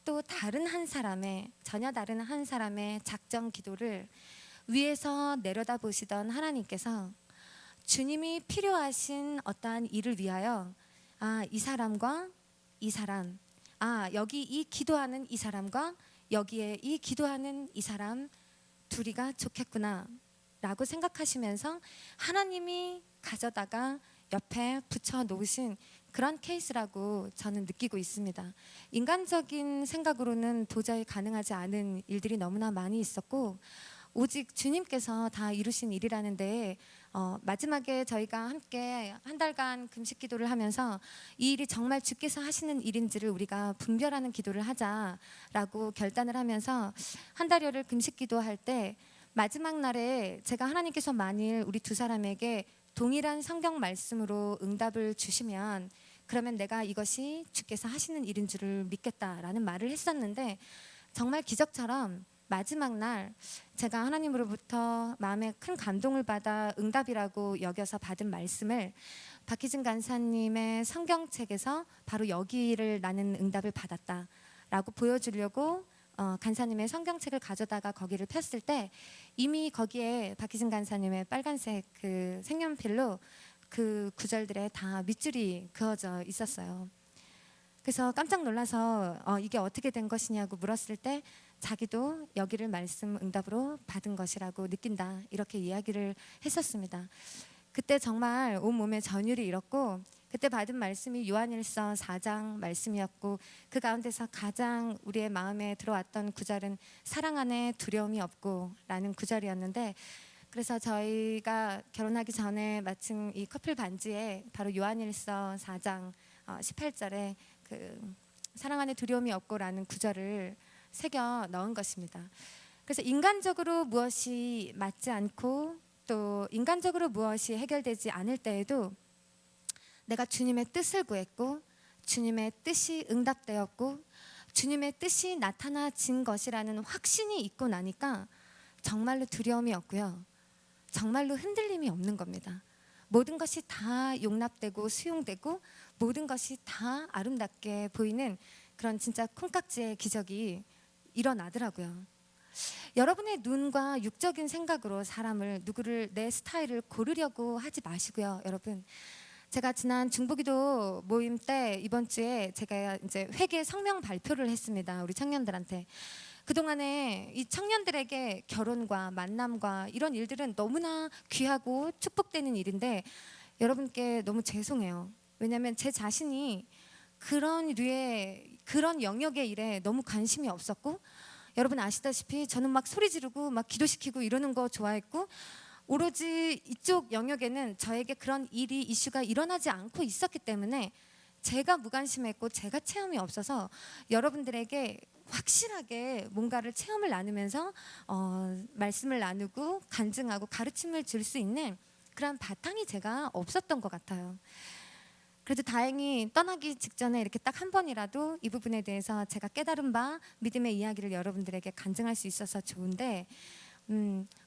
또 전혀 다른 한 사람의 작정 기도를 위에서 내려다 보시던 하나님께서 주님이 필요하신 어떠한 일을 위하여 이 사람과 이 사람, 여기 이 기도하는 이 사람과 여기에 이 기도하는 이 사람 둘이가 좋겠구나 라고 생각하시면서 하나님이 가져다가 옆에 붙여 놓으신 그런 케이스라고 저는 느끼고 있습니다. 인간적인 생각으로는 도저히 가능하지 않은 일들이 너무나 많이 있었고 오직 주님께서 다 이루신 일이라는데 마지막에 저희가 함께 한 달간 금식 기도를 하면서 이 일이 정말 주께서 하시는 일인지를 우리가 분별하는 기도를 하자라고 결단을 하면서 한 달여를 금식 기도할 때 마지막 날에 제가 하나님께서 만일 우리 두 사람에게 동일한 성경 말씀으로 응답을 주시면 그러면 내가 이것이 주께서 하시는 일인 줄을 믿겠다라는 말을 했었는데 정말 기적처럼 마지막 날 제가 하나님으로부터 마음에 큰 감동을 받아 응답이라고 여겨서 받은 말씀을 박희진 간사님의 성경책에서 바로 여기를 나는 응답을 받았다라고 보여주려고 간사님의 성경책을 가져다가 거기를 폈을 때 이미 거기에 박희진 간사님의 빨간색 그 색연필로 그 구절들에 다 밑줄이 그어져 있었어요. 그래서 깜짝 놀라서 이게 어떻게 된 것이냐고 물었을 때 자기도 여기를 말씀 응답으로 받은 것이라고 느낀다 이렇게 이야기를 했었습니다. 그때 정말 온몸에 전율이 일었고 그때 받은 말씀이 요한일서 4장 말씀이었고 그 가운데서 가장 우리의 마음에 들어왔던 구절은 사랑 안에 두려움이 없고 라는 구절이었는데 그래서 저희가 결혼하기 전에 마침 이 커플 반지에 바로 요한일서 4장 18절에 그 사랑 안에 두려움이 없고라는 구절을 새겨 넣은 것입니다. 그래서 인간적으로 무엇이 맞지 않고 또 인간적으로 무엇이 해결되지 않을 때에도 내가 주님의 뜻을 구했고 주님의 뜻이 응답되었고 주님의 뜻이 나타나진 것이라는 확신이 있고 나니까 정말로 두려움이 없고요. 정말로 흔들림이 없는 겁니다. 모든 것이 다 용납되고 수용되고 모든 것이 다 아름답게 보이는 그런 진짜 콩깍지의 기적이 일어나더라고요. 여러분의 눈과 육적인 생각으로 누구를 내 스타일을 고르려고 하지 마시고요. 여러분 제가 지난 중보기도 모임 때 이번 주에 제가 이제 회계 성명 발표를 했습니다. 우리 청년들한테. 그동안에 이 청년들에게 결혼과 만남과 이런 일들은 너무나 귀하고 축복되는 일인데 여러분께 너무 죄송해요. 왜냐하면 제 자신이 그런 영역의 일에 너무 관심이 없었고 여러분 아시다시피 저는 막 소리 지르고 막 기도시키고 이러는 거 좋아했고 오로지 이쪽 영역에는 저에게 그런 이슈가 일어나지 않고 있었기 때문에 제가 무관심했고 제가 체험이 없어서 여러분들에게 확실하게 뭔가를 체험을 나누면서 말씀을 나누고 간증하고 가르침을 줄 수 있는 그런 바탕이 제가 없었던 것 같아요. 그래도 다행히 떠나기 직전에 이렇게 딱 한 번이라도 이 부분에 대해서 제가 깨달은 바 믿음의 이야기를 여러분들에게 간증할 수 있어서 좋은데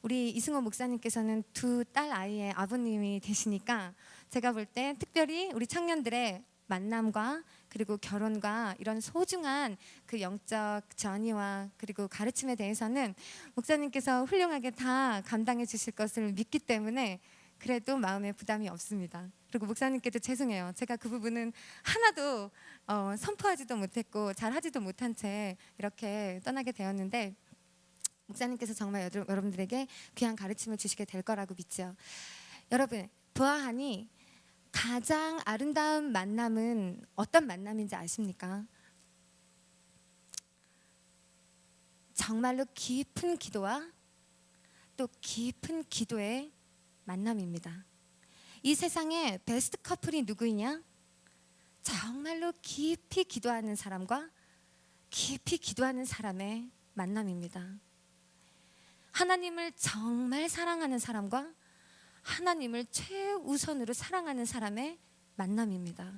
우리 이승호 목사님께서는 두 딸 아이의 아버님이 되시니까 제가 볼 때 특별히 우리 청년들의 만남과 그리고 결혼과 이런 소중한 그 영적 전이와 그리고 가르침에 대해서는 목사님께서 훌륭하게 다 감당해 주실 것을 믿기 때문에 그래도 마음에 부담이 없습니다. 그리고 목사님께도 죄송해요. 제가 그 부분은 하나도 선포하지도 못했고 잘하지도 못한 채 이렇게 떠나게 되었는데 목사님께서 정말 여러분들에게 귀한 가르침을 주시게 될 거라고 믿죠. 여러분 보아하니 가장 아름다운 만남은 어떤 만남인지 아십니까? 정말로 깊은 기도와 또 깊은 기도의 만남입니다. 이 세상에 베스트 커플이 누구이냐? 정말로 깊이 기도하는 사람과 깊이 기도하는 사람의 만남입니다. 하나님을 정말 사랑하는 사람과 하나님을 최우선으로 사랑하는 사람의 만남입니다.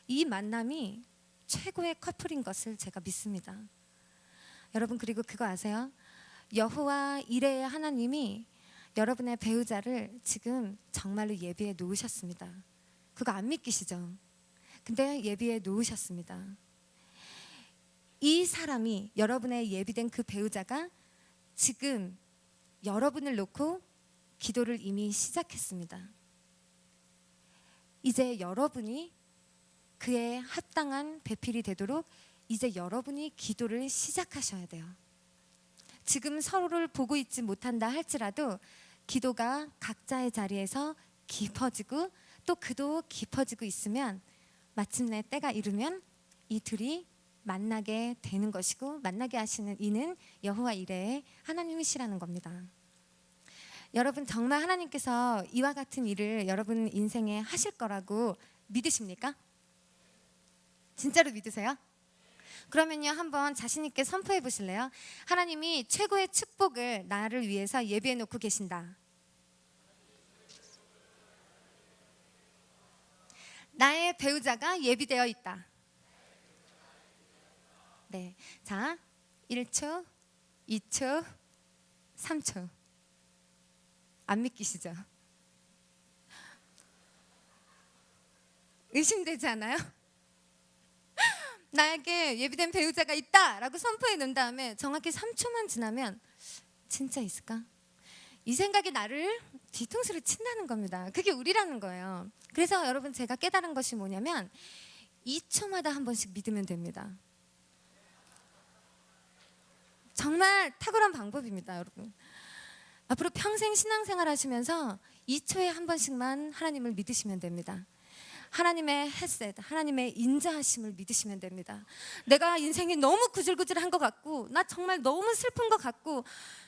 이 만남이 최고의 커플인 것을 제가 믿습니다. 여러분, 그리고 그거 아세요? 여호와 이레의 하나님이 여러분의 배우자를 지금 정말로 예비해 놓으셨습니다. 그거 안 믿기시죠? 근데 예비해 놓으셨습니다. 이 사람이, 여러분의 예비된 그 배우자가 지금 여러분을 놓고 기도를 이미 시작했습니다. 이제 여러분이 그에 합당한 배필이 되도록 이제 여러분이 기도를 시작하셔야 돼요. 지금 서로를 보고 있지 못한다 할지라도 기도가 각자의 자리에서 깊어지고 또 그도 깊어지고 있으면 마침내 때가 이르면 이 둘이 만나게 되는 것이고, 만나게 하시는 이는 여호와 이레의 하나님이시라는 겁니다. 여러분, 정말 하나님께서 이와 같은 일을 여러분 인생에 하실 거라고 믿으십니까? 진짜로 믿으세요? 그러면요, 한번 자신 있게 선포해 보실래요? 하나님이 최고의 축복을 나를 위해서 예비해 놓고 계신다. 나의 배우자가 예비되어 있다. 네, 자, 1초, 2초, 3초. 안 믿기시죠? 의심되지 않아요? 나에게 예비된 배우자가 있다라고 선포해 놓은 다음에 정확히 3초만 지나면 진짜 있을까? 이 생각이 나를 뒤통수를 친다는 겁니다. 그게 우리라는 거예요. 그래서 여러분, 제가 깨달은 것이 뭐냐면 2초마다 한 번씩 믿으면 됩니다. 정말 탁월한 방법입니다, 여러분. 앞으로 평생 신앙생활 하시면서 2초에 한 번씩만 하나님을 믿으시면 됩니다. 하나님의 헤셋, 하나님의 인자하심을 믿으시면 됩니다. 내가 인생이 너무 구질구질한 것 같고, 나 정말 너무 슬픈 것 같고,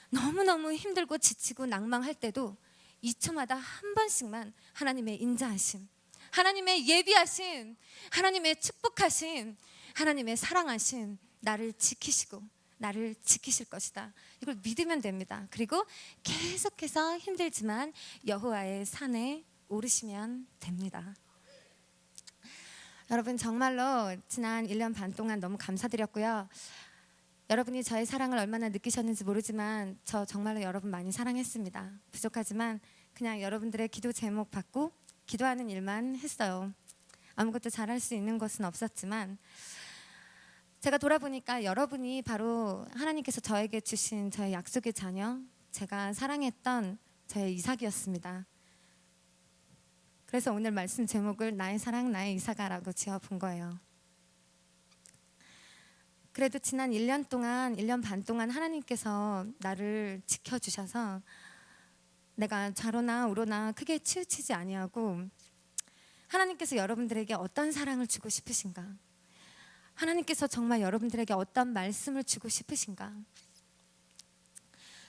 너무너무 힘들고 지치고 낭망할 때도 2초마다 한 번씩만 하나님의 인자하심, 하나님의 예비하심, 하나님의 축복하심, 하나님의 사랑하심, 나를 지키시고 나를 지키실 것이다. 이걸 믿으면 됩니다. 그리고 계속해서 힘들지만 여호와의 산에 오르시면 됩니다. 여러분, 정말로 지난 1년 반 동안 너무 감사드렸고요. 여러분이 저의 사랑을 얼마나 느끼셨는지 모르지만 저 정말로 여러분 많이 사랑했습니다. 부족하지만 그냥 여러분들의 기도 제목 받고 기도하는 일만 했어요. 아무것도 잘할 수 있는 것은 없었지만 제가 돌아보니까 여러분이 바로 하나님께서 저에게 주신 저의 약속의 자녀, 제가 사랑했던 저의 이삭이었습니다. 그래서 오늘 말씀 제목을 나의 사랑 나의 이삭아라고 지어본 거예요. 그래도 지난 1년 동안, 1년 반 동안 하나님께서 나를 지켜주셔서 내가 좌로나 우로나 크게 치우치지 아니하고, 하나님께서 여러분들에게 어떤 사랑을 주고 싶으신가, 하나님께서 정말 여러분들에게 어떤 말씀을 주고 싶으신가,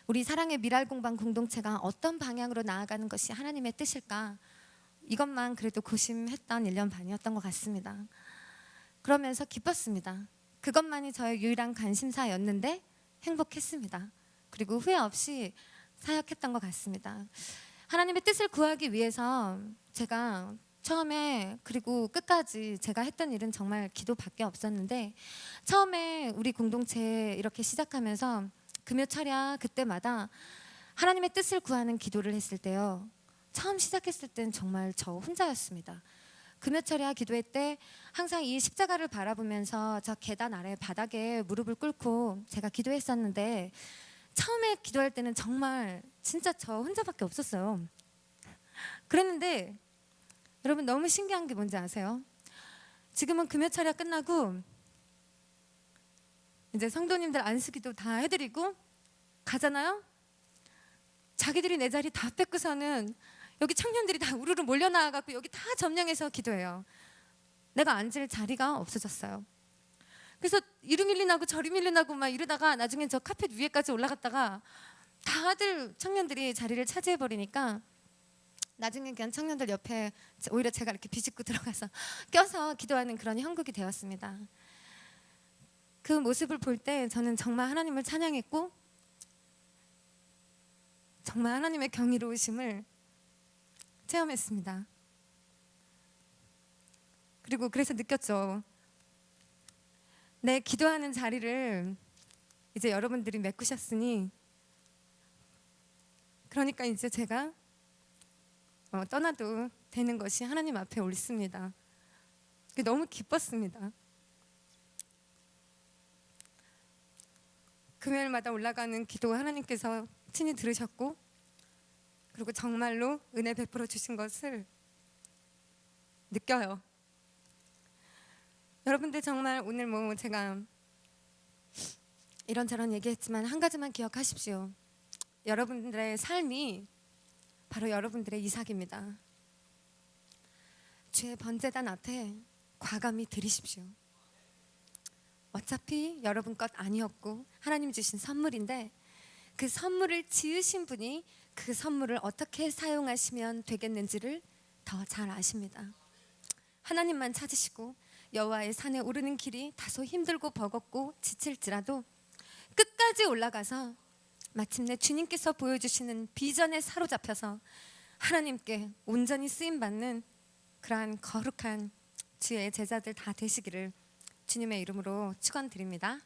우리 사랑의 미랄공방 공동체가 어떤 방향으로 나아가는 것이 하나님의 뜻일까, 이것만 그래도 고심했던 1년 반이었던 것 같습니다. 그러면서 기뻤습니다. 그것만이 저의 유일한 관심사였는데 행복했습니다. 그리고 후회 없이 사역했던 것 같습니다. 하나님의 뜻을 구하기 위해서 제가 처음에 그리고 끝까지 제가 했던 일은 정말 기도밖에 없었는데, 처음에 우리 공동체 이렇게 시작하면서 금요 철야 그때마다 하나님의 뜻을 구하는 기도를 했을 때요, 처음 시작했을 땐 정말 저 혼자였습니다. 금요철야 기도회 때 항상 이 십자가를 바라보면서 저 계단 아래 바닥에 무릎을 꿇고 제가 기도했었는데, 처음에 기도할 때는 정말 진짜 저 혼자밖에 없었어요. 그랬는데 여러분, 너무 신기한 게 뭔지 아세요? 지금은 금요철야 끝나고 이제 성도님들 안수기도 다 해드리고 가잖아요. 자기들이 내 자리 다 뺏고서는 여기 청년들이 다 우르르 몰려나와갖고 여기 다 점령해서 기도해요. 내가 앉을 자리가 없어졌어요. 그래서 이리 밀리나고 저리 밀리나고 막 이러다가 나중에 저 카펫 위에까지 올라갔다가 다들 청년들이 자리를 차지해버리니까 나중에 그냥 청년들 옆에 오히려 제가 이렇게 비집고 들어가서 껴서 기도하는 그런 형국이 되었습니다. 그 모습을 볼 때 저는 정말 하나님을 찬양했고 정말 하나님의 경이로우심을 체험했습니다. 그리고 그래서 느꼈죠. 내 기도하는 자리를 이제 여러분들이 메꾸셨으니 그러니까 이제 제가 떠나도 되는 것이 하나님 앞에 옳습니다. 너무 기뻤습니다. 금요일마다 올라가는 기도 하나님께서 친히 들으셨고 그리고 정말로 은혜 베풀어 주신 것을 느껴요. 여러분들 정말 오늘 제가 이런저런 얘기했지만 한 가지만 기억하십시오. 여러분들의 삶이 바로 여러분들의 이삭입니다. 주의 번제단 앞에 과감히 드리십시오. 어차피 여러분 것 아니었고 하나님 주신 선물인데 그 선물을 지으신 분이 그 선물을 어떻게 사용하시면 되겠는지를 더 잘 아십니다. 하나님만 찾으시고 여호와의 산에 오르는 길이 다소 힘들고 버겁고 지칠지라도 끝까지 올라가서 마침내 주님께서 보여주시는 비전에 사로잡혀서 하나님께 온전히 쓰임받는 그러한 거룩한 주의 제자들 다 되시기를 주님의 이름으로 축원드립니다.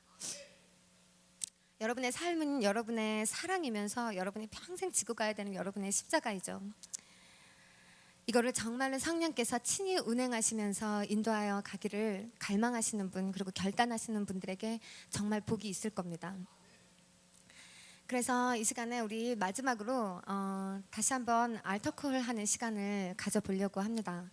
여러분의 삶은 여러분의 사랑이면서 여러분이 평생 지고 가야 되는 여러분의 십자가이죠. 이거를 정말로 성령께서 친히 운행하시면서 인도하여 가기를 갈망하시는 분 그리고 결단하시는 분들에게 정말 복이 있을 겁니다. 그래서 이 시간에 우리 마지막으로 다시 한번 알터콜 하는 시간을 가져보려고 합니다.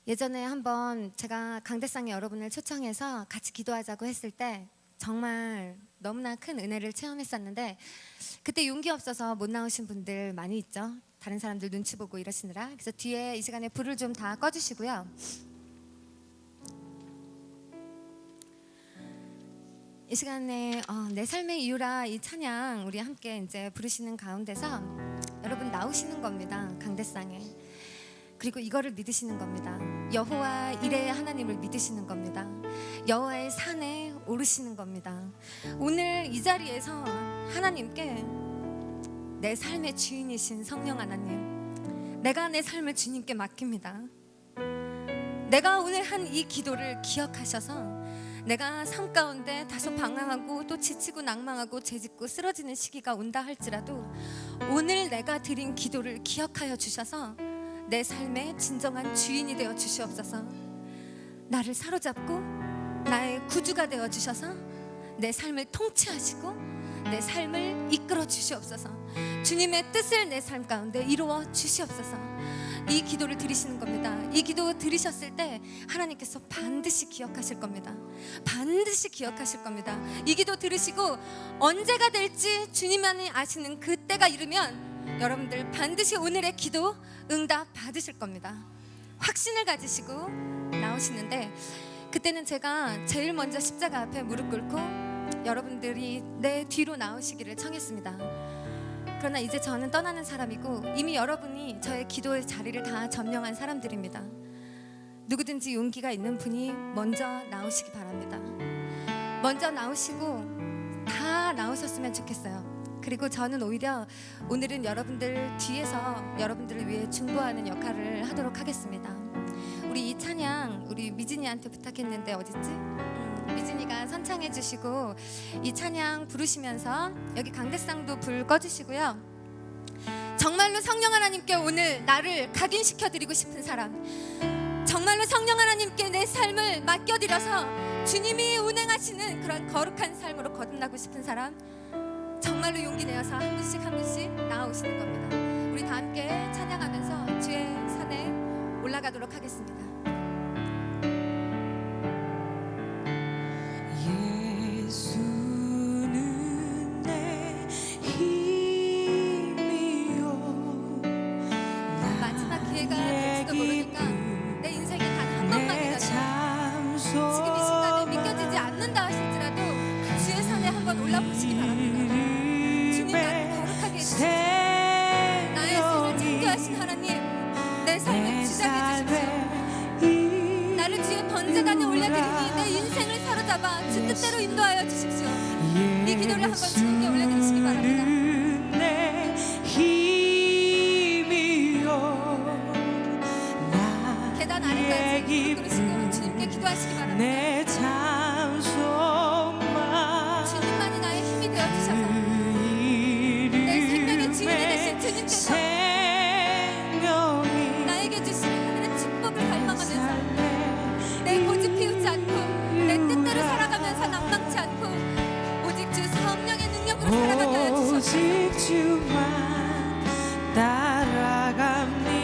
예전에 한번 제가 강대상에 여러분을 초청해서 같이 기도하자고 했을 때 정말 너무나 큰 은혜를 체험했었는데 그때 용기 없어서 못 나오신 분들 많이 있죠. 다른 사람들 눈치 보고 이러시느라. 그래서 뒤에 이 시간에 불을 좀 다 꺼주시고요. 이 시간에 내 삶의 이유라 이 찬양 우리 함께 이제 부르시는 가운데서 여러분 나오시는 겁니다. 강대상에. 그리고 이거를 믿으시는 겁니다. 여호와 이레의 하나님을 믿으시는 겁니다. 여호와의 산에 오르시는 겁니다. 오늘 이 자리에서 하나님께 내 삶의 주인이신 성령 하나님, 내가 내 삶을 주님께 맡깁니다. 내가 오늘 한 이 기도를 기억하셔서 내가 삶 가운데 다소 방황하고 또 지치고 낭망하고 죄짓고 쓰러지는 시기가 온다 할지라도 오늘 내가 드린 기도를 기억하여 주셔서 내 삶의 진정한 주인이 되어 주시옵소서. 나를 사로잡고 나의 구주가 되어 주셔서 내 삶을 통치하시고 내 삶을 이끌어 주시옵소서. 주님의 뜻을 내 삶 가운데 이루어 주시옵소서. 이 기도를 드리시는 겁니다. 이 기도 들으셨을 때 하나님께서 반드시 기억하실 겁니다. 반드시 기억하실 겁니다. 이 기도 들으시고 언제가 될지 주님만이 아시는 그때가 이르면 여러분들 반드시 오늘의 기도 응답 받으실 겁니다. 확신을 가지시고 나오시는데 그때는 제가 제일 먼저 십자가 앞에 무릎 꿇고 여러분들이 내 뒤로 나오시기를 청했습니다. 그러나 이제 저는 떠나는 사람이고 이미 여러분이 저의 기도의 자리를 다 점령한 사람들입니다. 누구든지 용기가 있는 분이 먼저 나오시기 바랍니다. 먼저 나오시고 다 나오셨으면 좋겠어요. 그리고 저는 오히려 오늘은 여러분들 뒤에서 여러분들을 위해 중보하는 역할을 하도록 하겠습니다. 우리 이 찬양 우리 미진이한테 부탁했는데 어딨지? 미진이가 선창해 주시고 이 찬양 부르시면서 여기 강대상도 불 꺼주시고요. 정말로 성령 하나님께 오늘 나를 각인시켜 드리고 싶은 사람, 정말로 성령 하나님께 내 삶을 맡겨드려서 주님이 운행하시는 그런 거룩한 삶으로 거듭나고 싶은 사람, 정말로 용기 내어서 한 분씩 한 분씩 나아오시는 겁니다. 우리 다 함께 찬양하면서 주의 산에 올라가도록 하겠습니다. 예수는 내 힘이요 마지막 기회가 될지도 모르니까 내 인생에 단 한 번만이라도 지금 이 순간에 믿겨지지 않는다 하실지라도 주의 산에 한번 올라보시기 바랍니다. 주님 나를 거룩하게 해주시고 나의 삶을 창조하신 하나님, 이 기도를 한번 주님께 올려드리시기 바랍니다. 내 힘이요 계단 아래까지 무릎 꿇으시고 주님께 기도하시기 바랍니다. 내 찬송만 주님만이 나의 힘이 되어주셔서 내 생명의 주인이 되신 주님께서 나에게 주시는 하늘의 축복을 갈망하면서 내 고집 피우지 않고 내 뜻대로 살아가면서 낭망치 않고 오직 주 성령의 능력으로 살아가게 하여 주셔서 오직 주만 따라갑니다.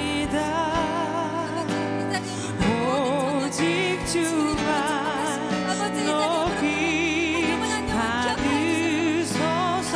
오직 주만 높이 받으소서.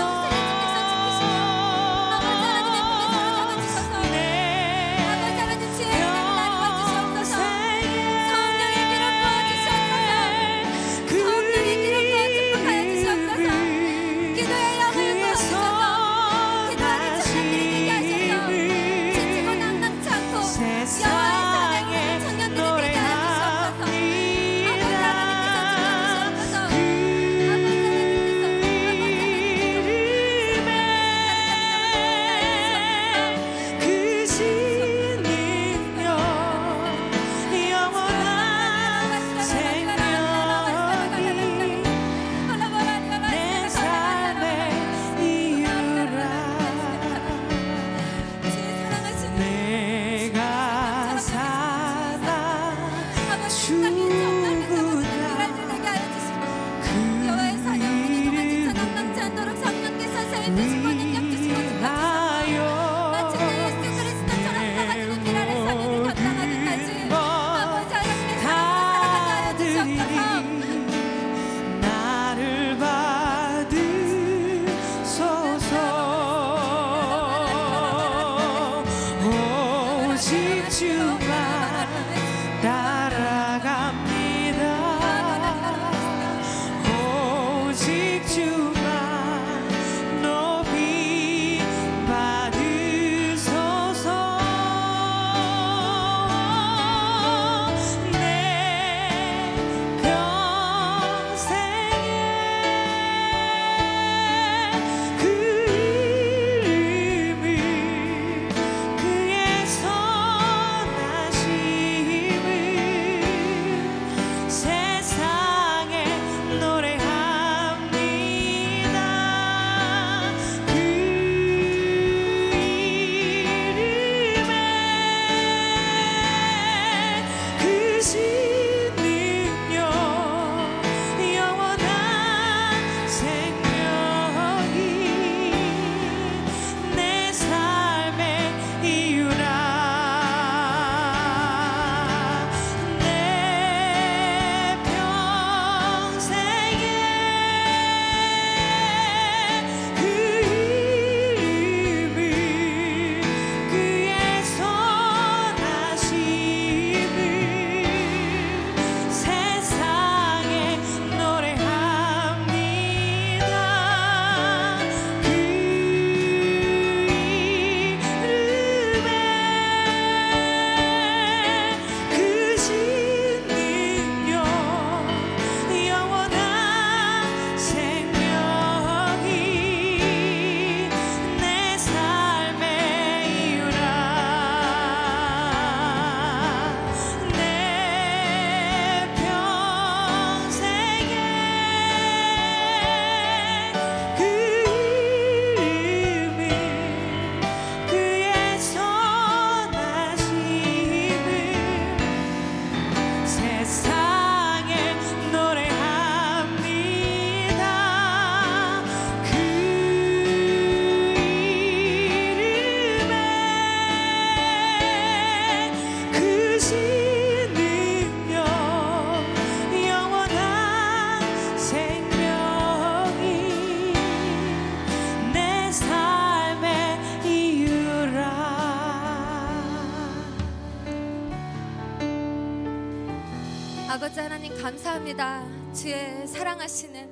아버지 하나님 감사합니다. 주의 사랑하시는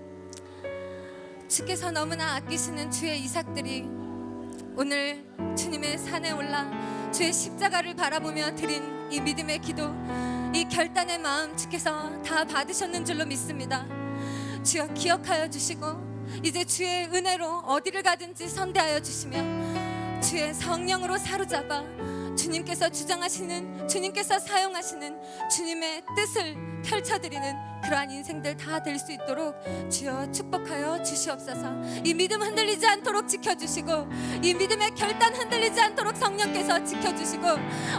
주께서 너무나 아끼시는 주의 이삭들이 오늘 주님의 산에 올라 주의 십자가를 바라보며 드린 이 믿음의 기도, 이 결단의 마음 주께서 다 받으셨는 줄로 믿습니다. 주여 기억하여 주시고 이제 주의 은혜로 어디를 가든지 선대하여 주시며 주의 성령으로 사로잡아 주님께서 주장하시는, 주님께서 사용하시는 주님의 뜻을 펼쳐드리는 그러한 인생들 다 될 수 있도록 주여 축복하여 주시옵소서. 이 믿음 흔들리지 않도록 지켜주시고, 이 믿음의 결단 흔들리지 않도록 성령께서 지켜주시고,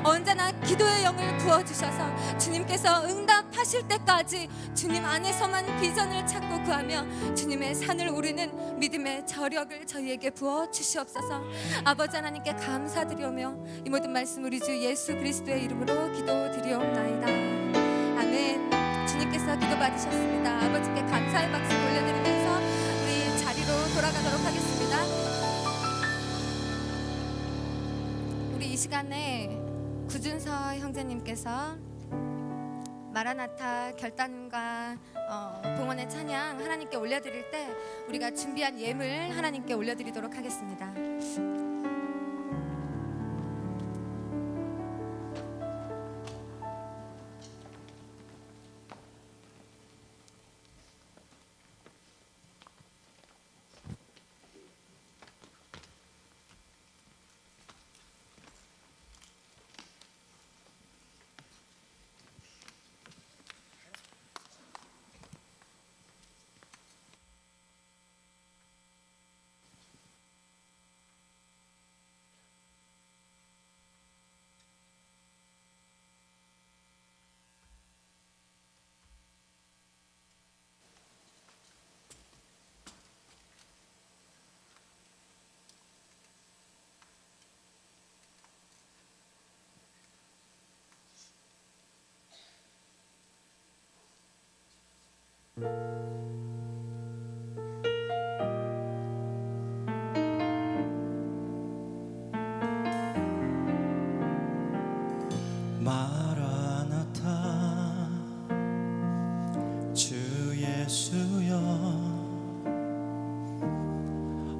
언제나 기도의 영을 부어주셔서 주님께서 응답하실 때까지 주님 안에서만 비전을 찾고 구하며 주님의 산을 오르는 믿음의 저력을 저희에게 부어 주시옵소서. 아버지 하나님께 감사드리오며 이 모든 말씀 우리 주 예수 그리스도의 이름으로 기도드리옵나이다. 아멘. 주님께서 기도 받으셨습니다. 아버지께 감사의 박수 올려드리면서 우리 자리로 돌아가도록 하겠습니다. 우리 이 시간에 구준서 형제님께서 마라나타 결단과 봉헌의 찬양 하나님께 올려드릴 때 우리가 준비한 예물 하나님께 올려드리도록 하겠습니다. 마라나타 주 예수여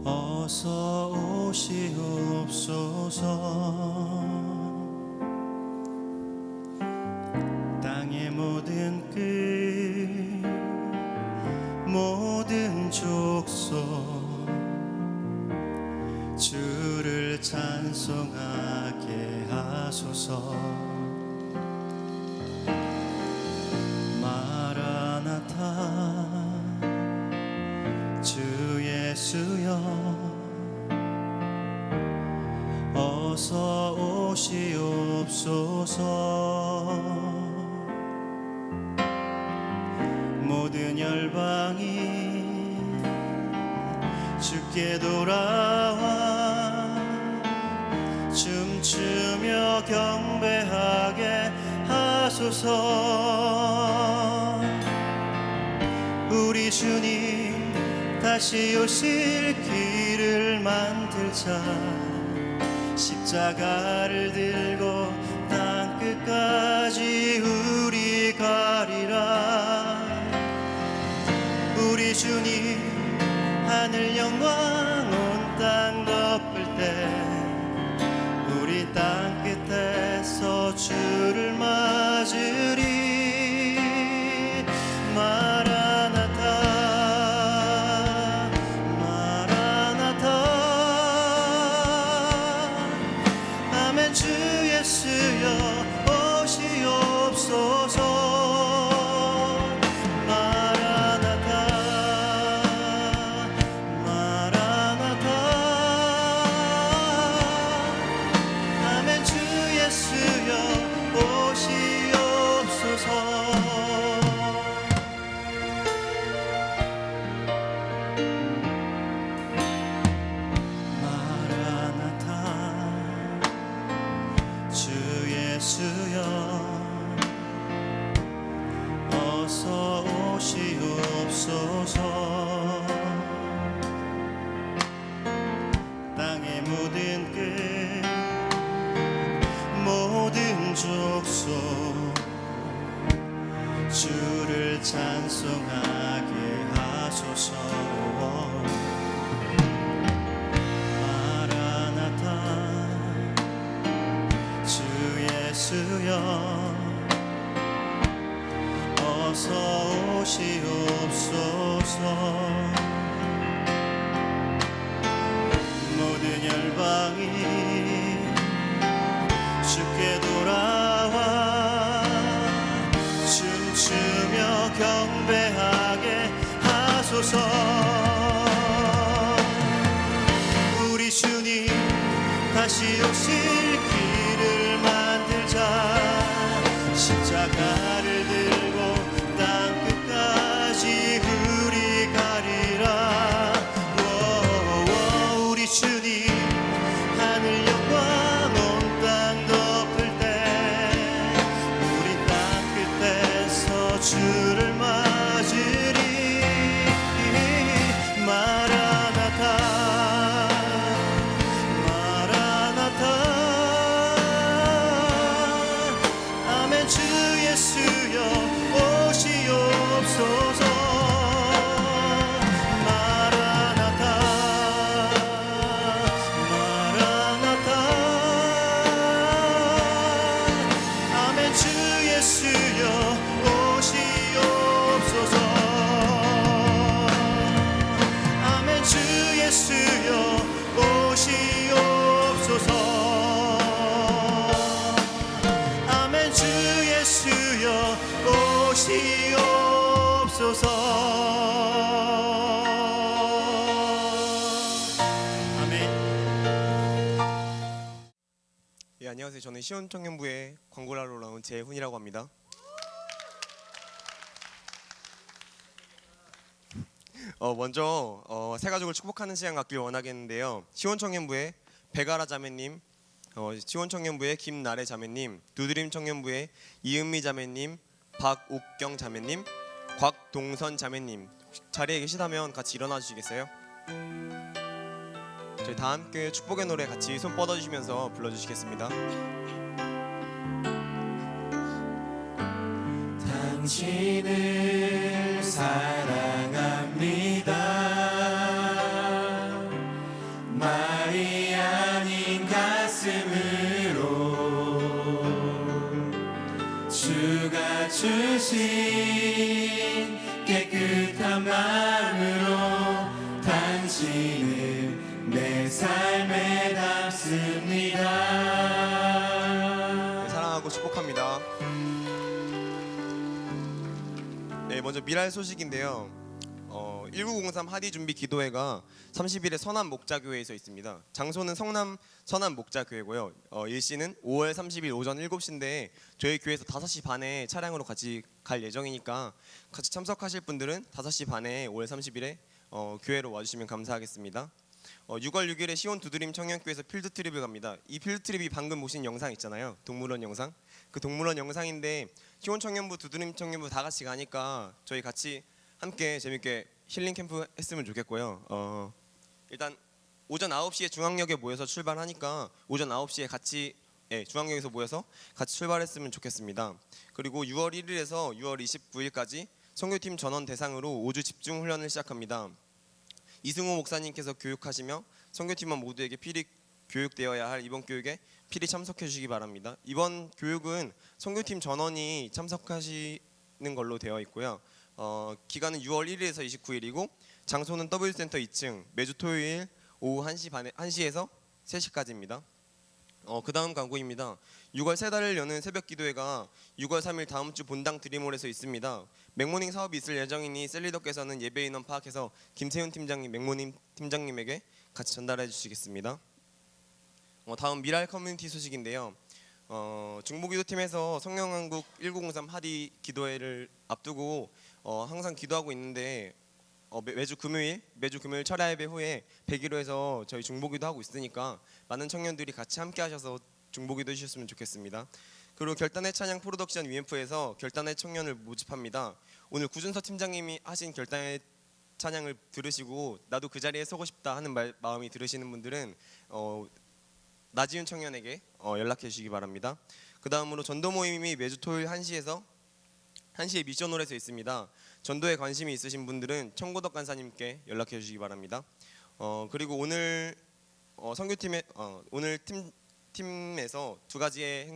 어서 오시옵소서. 땅의 모든 끝 모든 족속 주를 찬송하게 하소서. 마라나타 주 예수여 어서 오시옵소서. 모든 열방이 주께 돌아와 춤추며 경배하게 하소서. 우리 주님 다시 오실 길을 만들자. 십자가를 들고 땅 끝까지 우리 가리라. 우리 주님 하늘 영광 온 땅 덮을 때 우리 땅 끝에서 주를 맞으리. 마라나타 마라나타 아멘. 주 예수여 오시옵소서. 예수여 오시옵소서. 아멘. 주 예수여 오시옵소서. 아멘. 예, 안녕하세요. 저는 시온청년부의 광고를 하러 나온 재훈이라고 합니다. 먼저 새 가족을 축복하는 시간 갖길 원하겠는데요. 시온청년부의 백아라 자매님, 시온청년부의 김나래 자매님, 두드림 청년부의 이은미 자매님, 박옥경 자매님, 곽동선 자매님, 자리에 계시다면 같이 일어나 주시겠어요? 저희 다 함께 축복의 노래 같이 손 뻗어주시면서 불러주시겠습니다. 당신을 사랑합니다. 말이 아닌 가슴으로 주가 주신 깨끗한 마음으로 당신은 내 삶에 담습니다. 네, 사랑하고 축복합니다. 네, 먼저 미랄 소식인데요. 1903 하디 준비 기도회가 30일에 서남 목자교회에서 있습니다. 장소는 성남 서남 목자교회고요. 일시는 5월 30일 오전 7시인데 저희 교회에서 5시 반에 차량으로 같이 갈 예정이니까 같이 참석하실 분들은 5시 반에 5월 30일에 교회로 와주시면 감사하겠습니다. 6월 6일에 시온 두드림 청년교회에서 필드 트립을 갑니다. 이 필드 트립이 방금 보신 영상 있잖아요. 동물원 영상. 그 동물원 영상인데 시온 청년부, 두드림 청년부 다 같이 가니까 저희 같이 함께 재밌게 힐링 캠프 했으면 좋겠고요. 일단 오전 9시에 중앙역에 모여서 출발하니까 오전 9시에 같이 중앙역에서 모여서 같이 출발했으면 좋겠습니다. 그리고 6월 1일에서 6월 29일까지 선교팀 전원 대상으로 5주 집중 훈련을 시작합니다. 이승호 목사님께서 교육하시며 선교팀원 모두에게 필히 교육되어야 할 이번 교육에 필히 참석해 주시기 바랍니다. 이번 교육은 선교팀 전원이 참석하시는 걸로 되어 있고요. 기간은 6월 1일에서 29일이고 장소는 W센터 2층, 매주 토요일 오후 1시에서 3시까지입니다. 그 다음 광고입니다. 6월 세 달을 여는 새벽 기도회가 6월 3일 다음 주 본당 드림홀에서 있습니다. 맥모닝 사업이 있을 예정이니 셀리더께서는 예배 인원 파악해서 김세훈 팀장님, 맥모닝 팀장님에게 같이 전달해 주시겠습니다. 다음 미랄 커뮤니티 소식인데요. 중보기도팀에서 성령한국 1903 하디 기도회를 앞두고 항상 기도하고 있는데 매주 금요일 철야 예배 후에 101호에서 저희 중보기도 하고 있으니까 많은 청년들이 같이 함께 하셔서 중보기도 해주셨으면 좋겠습니다. 그리고 결단의 찬양 프로덕션 UMF에서 결단의 청년을 모집합니다. 오늘 구준서 팀장님이 하신 결단의 찬양을 들으시고 나도 그 자리에 서고 싶다 하는 마음이 들으시는 분들은 나지윤 청년에게 연락해 주시기 바랍니다. 그 다음으로 전도 모임이 매주 토요일 1시에 미션홀에서 있습니다. 전도에 관심이 있으신 분들은 청고덕 간사님께 연락해 주시기 바랍니다. 그리고 오늘 선교팀에 오늘 팀에서 두 가지의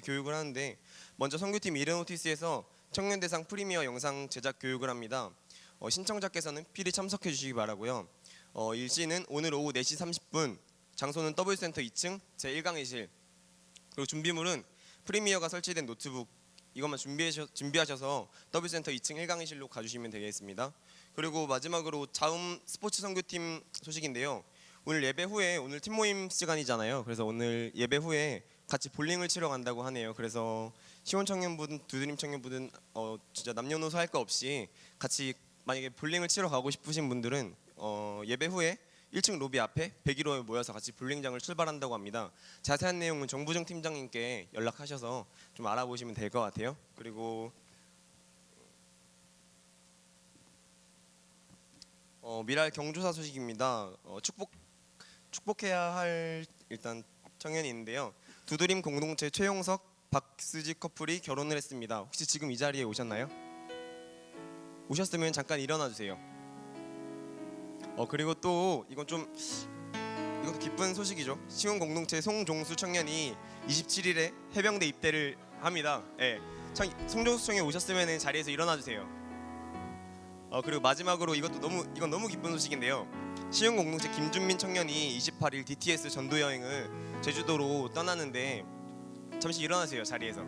교육을 하는데 먼저 선교팀 이르노티스에서 청년 대상 프리미어 영상 제작 교육을 합니다. 신청자께서는 필히 참석해 주시기 바라고요. 일시는 오늘 오후 4시 30분, 장소는 W센터 2층 제1강의실. 그리고 준비물은 프리미어가 설치된 노트북 이것만 준비하셔서 W센터 2층 1강의실로 가주시면 되겠습니다. 그리고 마지막으로 자움 스포츠 선교팀 소식인데요. 오늘 예배 후에 오늘 팀 모임 시간이잖아요. 그래서 오늘 예배 후에 같이 볼링을 치러 간다고 하네요. 그래서 시온 청년분, 두드림 청년분은 진짜 남녀노소 할 거 없이 같이 만약에 볼링을 치러 가고 싶으신 분들은 예배 후에 1층 로비 앞에 101호에 모여서 같이 볼링장을 출발한다고 합니다. 자세한 내용은 정부정 팀장님께 연락하셔서 좀 알아보시면 될 것 같아요. 그리고 미랄 경조사 소식입니다. 축복해야 할 일단 청년이 있는데요. 두드림 공동체 최용석, 박수지 커플이 결혼을 했습니다. 혹시 지금 이 자리에 오셨나요? 오셨으면 잠깐 일어나 주세요. 그리고 또 이것도 기쁜 소식이죠. 시온 공동체 송종수 청년이 27일에 해병대 입대를 합니다. 송종수 청년 오셨으면 자리에서 일어나 주세요. 그리고 마지막으로 이건 너무 기쁜 소식인데요. 시흥 공동체 김준민 청년이 28일 DTS 전도 여행을 제주도로 떠나는데 잠시 일어나세요 자리에서.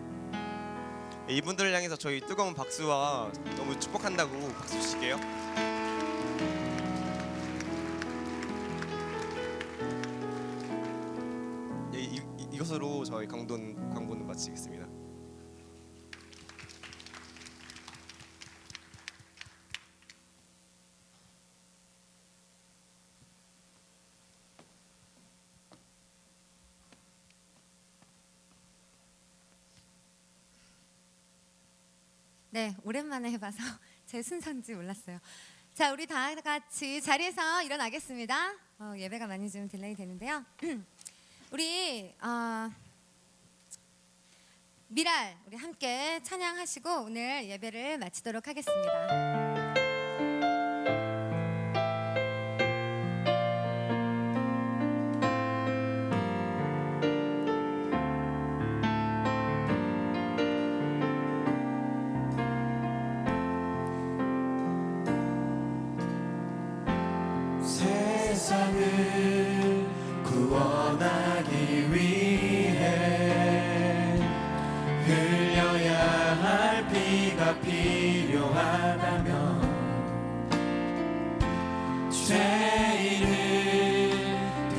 이분들을 향해서 저희 뜨거운 박수와 너무 축복한다고 박수 주실게요. 이것으로 저희 광고는 마치겠습니다. 네, 오랜만에 해봐서 제 순서인지 몰랐어요. 자, 우리 다 같이 자리에서 일어나겠습니다. 예배가 많이 좀 딜레이 되는데요. 우리 미랄 우리 함께 찬양하시고 오늘 예배를 마치도록 하겠습니다. 세상을 구원하기 위해 흘려야 할 피가 필요하다면 죄인을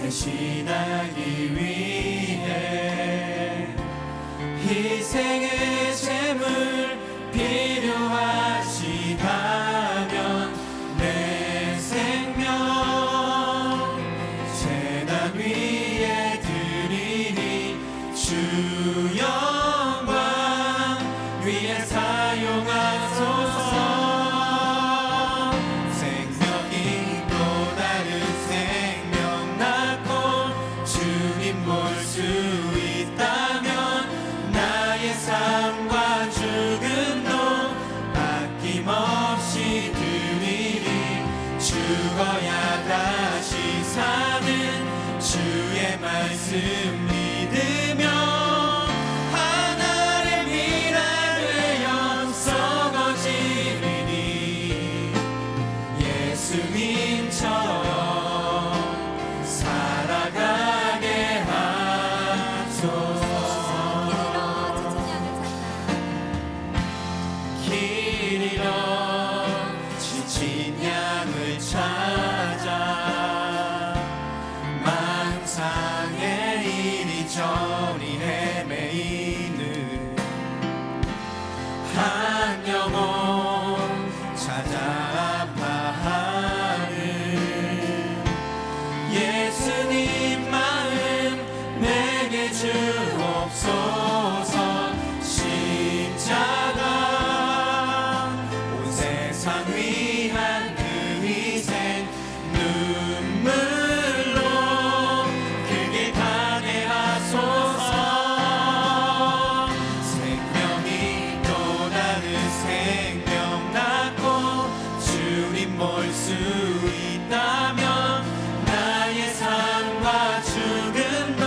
대신하기 위해 희생의 제물 필요하시다면 내 생명 재단 위에 드리니 주 영광 위에 사용하소서. 생명이 또 다른 생명 낳고 주님 볼 수 있다면 나의 삶과 죽음도 아낌없이 드리리. 죽어야 다시 사는 주의 말씀 믿으며 하나의 미랄 되어 썩어지리니 예수님처럼 살아가게 하소서. 길 잃어 지친 양을 찾아 망상에 이리저리 헤매이는 한 영혼 찾아 아파하는 예수님 마음 내게 주옵소서. 십자가 온 세상 위한 그 희생 눈물로 그 길 가게 하소서. 생명이 또 다른 생명 낳고 주님 볼 수 있다면 나의 삶과 죽음도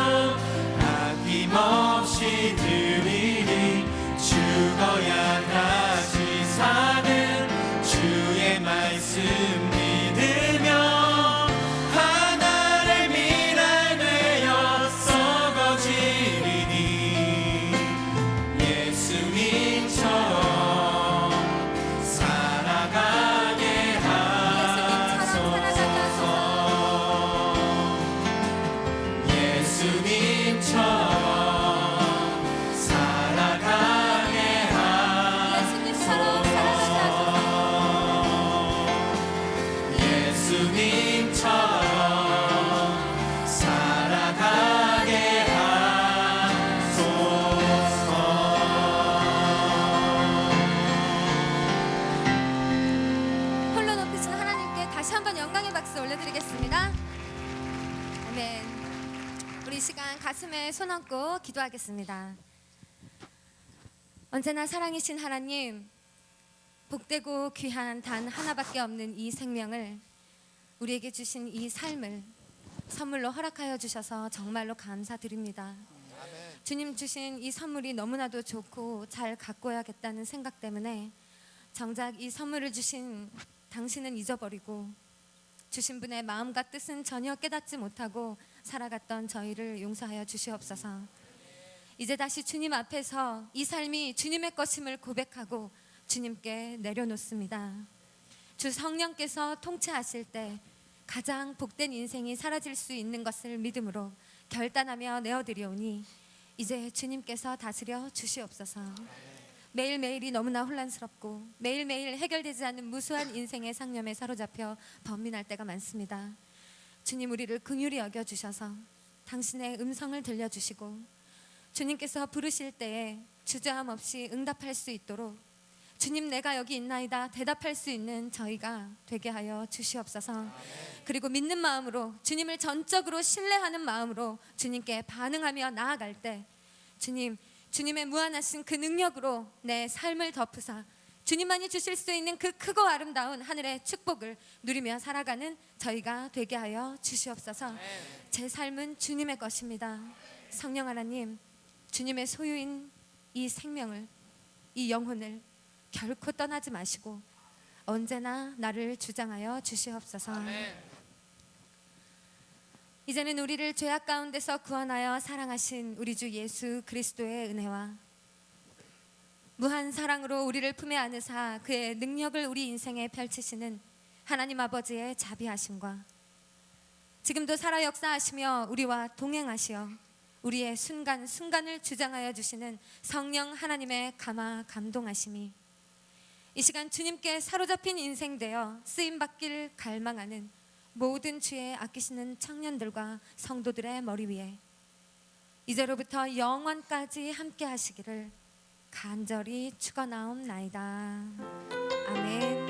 아낌없이 드리리. 죽어야 다시 사는 주의 말씀 믿으며 하나의 미랄 되어 썩어지리니 예수님처럼 살아가게 하소서. 예수님처럼 살아가게 예수님처럼 살아가게 하소서. 홀로 높이신 하나님께 다시 한번 영광의 박수 올려드리겠습니다. 아멘. 우리 이 시간 가슴에 손 얹고 기도하겠습니다. 언제나 사랑이신 하나님, 복되고 귀한 단 하나밖에 없는 이 생명을, 우리에게 주신 이 삶을 선물로 허락하여 주셔서 정말로 감사드립니다. 주님 주신 이 선물이 너무나도 좋고 잘 가꿔야겠다는 생각 때문에 정작 이 선물을 주신 당신은 잊어버리고 주신 분의 마음과 뜻은 전혀 깨닫지 못하고 살아갔던 저희를 용서하여 주시옵소서. 이제 다시 주님 앞에서 이 삶이 주님의 것임을 고백하고 주님께 내려놓습니다. 주 성령께서 통치하실 때 가장 복된 인생이 사라질 수 있는 것을 믿음으로 결단하며 내어드리오니 이제 주님께서 다스려 주시옵소서. 매일매일이 너무나 혼란스럽고 매일매일 해결되지 않는 무수한 인생의 상념에 사로잡혀 번민할 때가 많습니다. 주님, 우리를 긍휼히 여겨주셔서 당신의 음성을 들려주시고 주님께서 부르실 때에 주저함 없이 응답할 수 있도록 주님, 내가 여기 있나이다 대답할 수 있는 저희가 되게 하여 주시옵소서. 그리고 믿는 마음으로 주님을 전적으로 신뢰하는 마음으로 주님께 반응하며 나아갈 때 주님, 주님의 무한하신 그 능력으로 내 삶을 덮으사 주님만이 주실 수 있는 그 크고 아름다운 하늘의 축복을 누리며 살아가는 저희가 되게 하여 주시옵소서. 제 삶은 주님의 것입니다. 성령 하나님, 주님의 소유인 이 생명을, 이 영혼을 결코 떠나지 마시고 언제나 나를 주장하여 주시옵소서. 이제는 우리를 죄악 가운데서 구원하여 사랑하신 우리 주 예수 그리스도의 은혜와 무한 사랑으로 우리를 품에 안으사 그의 능력을 우리 인생에 펼치시는 하나님 아버지의 자비하심과 지금도 살아 역사하시며 우리와 동행하시어 우리의 순간순간을 주장하여 주시는 성령 하나님의 감화 감동하심이 이 시간 주님께 사로잡힌 인생 되어 쓰임받길 갈망하는 모든 주의 아끼시는 청년들과 성도들의 머리 위에 이제로부터 영원까지 함께 하시기를 간절히 축원하옵나이다. 아멘.